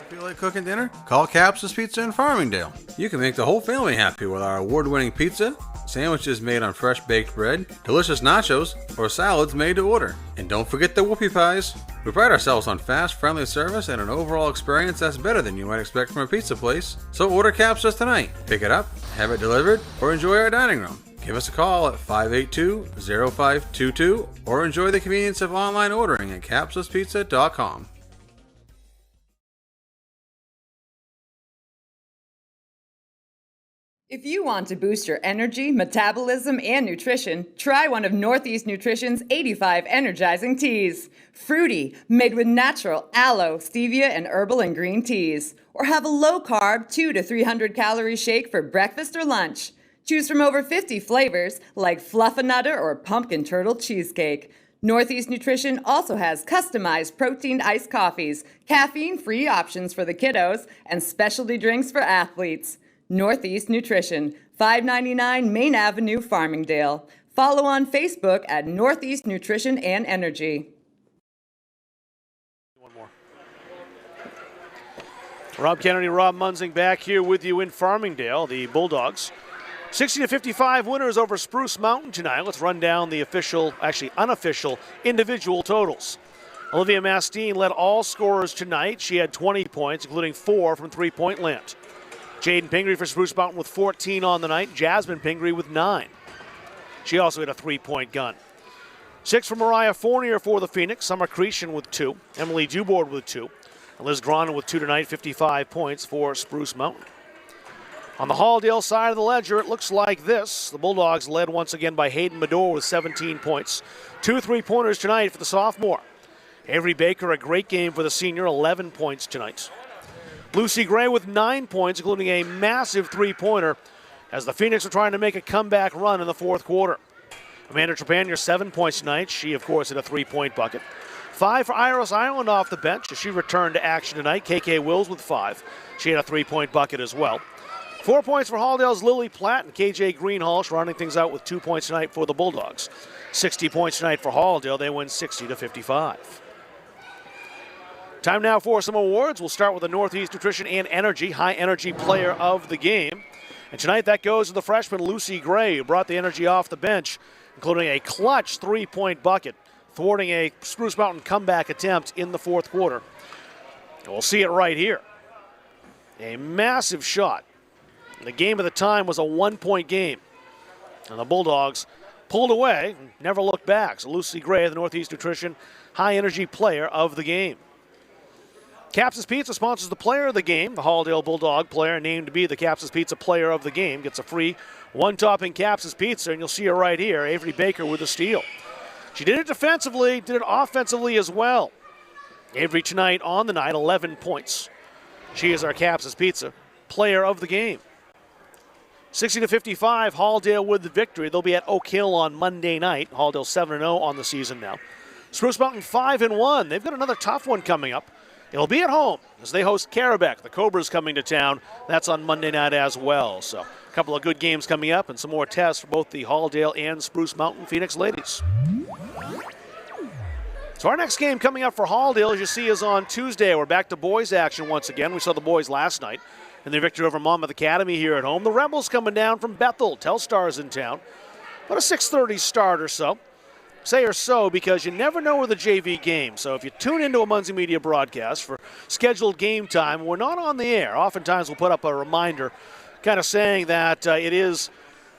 Feel like cooking dinner? Call Caps' Pizza in Farmingdale. You can make the whole family happy with our award-winning pizza, sandwiches made on fresh baked bread, delicious nachos, or salads made to order. And don't forget the whoopie pies. We pride ourselves on fast, friendly service and an overall experience that's better than you might expect from a pizza place. So order Caps tonight. Pick it up, have it delivered, or enjoy our dining room. Give us a call at 582-0522 or enjoy the convenience of online ordering at capsuspizza.com. If you want to boost your energy, metabolism, and nutrition, try one of Northeast Nutrition's 85 energizing teas. Fruity, made with natural aloe, stevia, and herbal and green teas. Or have a low-carb 200 to 300 calorie shake for breakfast or lunch. Choose from over 50 flavors like Fluffernutter or Pumpkin Turtle Cheesecake. Northeast Nutrition also has customized protein iced coffees, caffeine-free options for the kiddos, and specialty drinks for athletes. Northeast Nutrition, 599 Main Avenue, Farmingdale. Follow on Facebook at Northeast Nutrition and Energy. One more. Rob Kennedy, Rob Munzing back here with you in Farmingdale. The Bulldogs 60-55 winners over Spruce Mountain tonight. Let's run down the official, actually unofficial, individual totals. Olivia Mastine led all scorers tonight. She had 20 points, including 4 from three-point land. Jaden Pingree for Spruce Mountain with 14 on the night. Jasmine Pingree with 9. She also hit a three-point gun. 6 for Mariah Fournier for the Phoenix. Summer Cretion with 2. Emily Dubord with 2. And Liz Gronin with 2 tonight, 55 points for Spruce Mountain. On the Halldale side of the ledger, it looks like this. The Bulldogs led once again by Hayden Medore with 17 points. 2 3-pointers tonight for the sophomore. Avery Baker, a great game for the senior, 11 points tonight. Lucy Gray with 9 points, including a massive three-pointer as the Phoenix are trying to make a comeback run in the fourth quarter. Amanda Trepanier, 7 points tonight. She, of course, hit a three-point bucket. 5 for Iris Island off the bench as she returned to action tonight. KK Wills with 5. She had a three-point bucket as well. 4 points for Halldale's Lily Platt and KJ Greenhalgh, rounding things out with 2 points tonight for the Bulldogs. 60 points tonight for Halldale. They win 60-55. Time now for some awards. We'll start with the Northeast Nutrition and Energy High Energy Player of the Game. And tonight that goes to the freshman Lucy Gray, who brought the energy off the bench, including a clutch three-point bucket, thwarting a Spruce Mountain comeback attempt in the fourth quarter. And we'll see it right here. A massive shot. The game at the time was a one-point game. And the Bulldogs pulled away and never looked back. So Lucy Gray, the Northeast Nutrition High Energy Player of the Game. Caps' Pizza sponsors the player of the game. The Halldale Bulldog player named to be the Caps' Pizza Player of the Game gets a free one-topping Caps' Pizza, and you'll see her right here, Avery Baker with a steal. She did it defensively, did it offensively as well. Avery tonight on the night, 11 points. She is our Caps' Pizza Player of the Game. 60-55, Halldale with the victory. They'll be at Oak Hill on Monday night. Halldale 7-0 on the season now. Spruce Mountain 5-1. They've got another tough one coming up. It'll be at home as they host Carabec. The Cobras coming to town. That's on Monday night as well. So a couple of good games coming up and some more tests for both the Halldale and Spruce Mountain Phoenix ladies. So our next game coming up for Halldale, as you see, is on Tuesday. We're back to boys action once again. We saw the boys last night in their victory over Monmouth Academy here at home. The Rebels coming down from Bethel. Telstar's in town. About a 6:30 start or so. Say or so because you never know where the JV game. So if you tune into a Munzing Media broadcast for scheduled game time, we're not on the air. Oftentimes we'll put up a reminder kind of saying that it is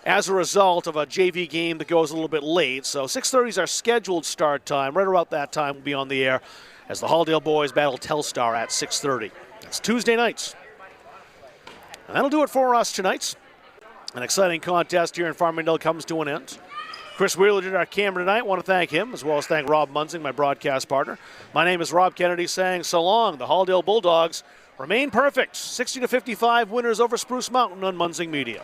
as a result of a JV game that goes a little bit late. So 6:30 is our scheduled start time. Right about that time we'll be on the air as the Halldale boys battle Telstar at 6:30. It's Tuesday nights. And that'll do it for us tonight. An exciting contest here in Farmingdale comes to an end. Chris Wheeler did our camera tonight. I want to thank him, as well as thank Rob Munzing, my broadcast partner. My name is Rob Kennedy saying so long. The Halldale Bulldogs remain perfect. 60-55 winners over Spruce Mountain on Munzing Media.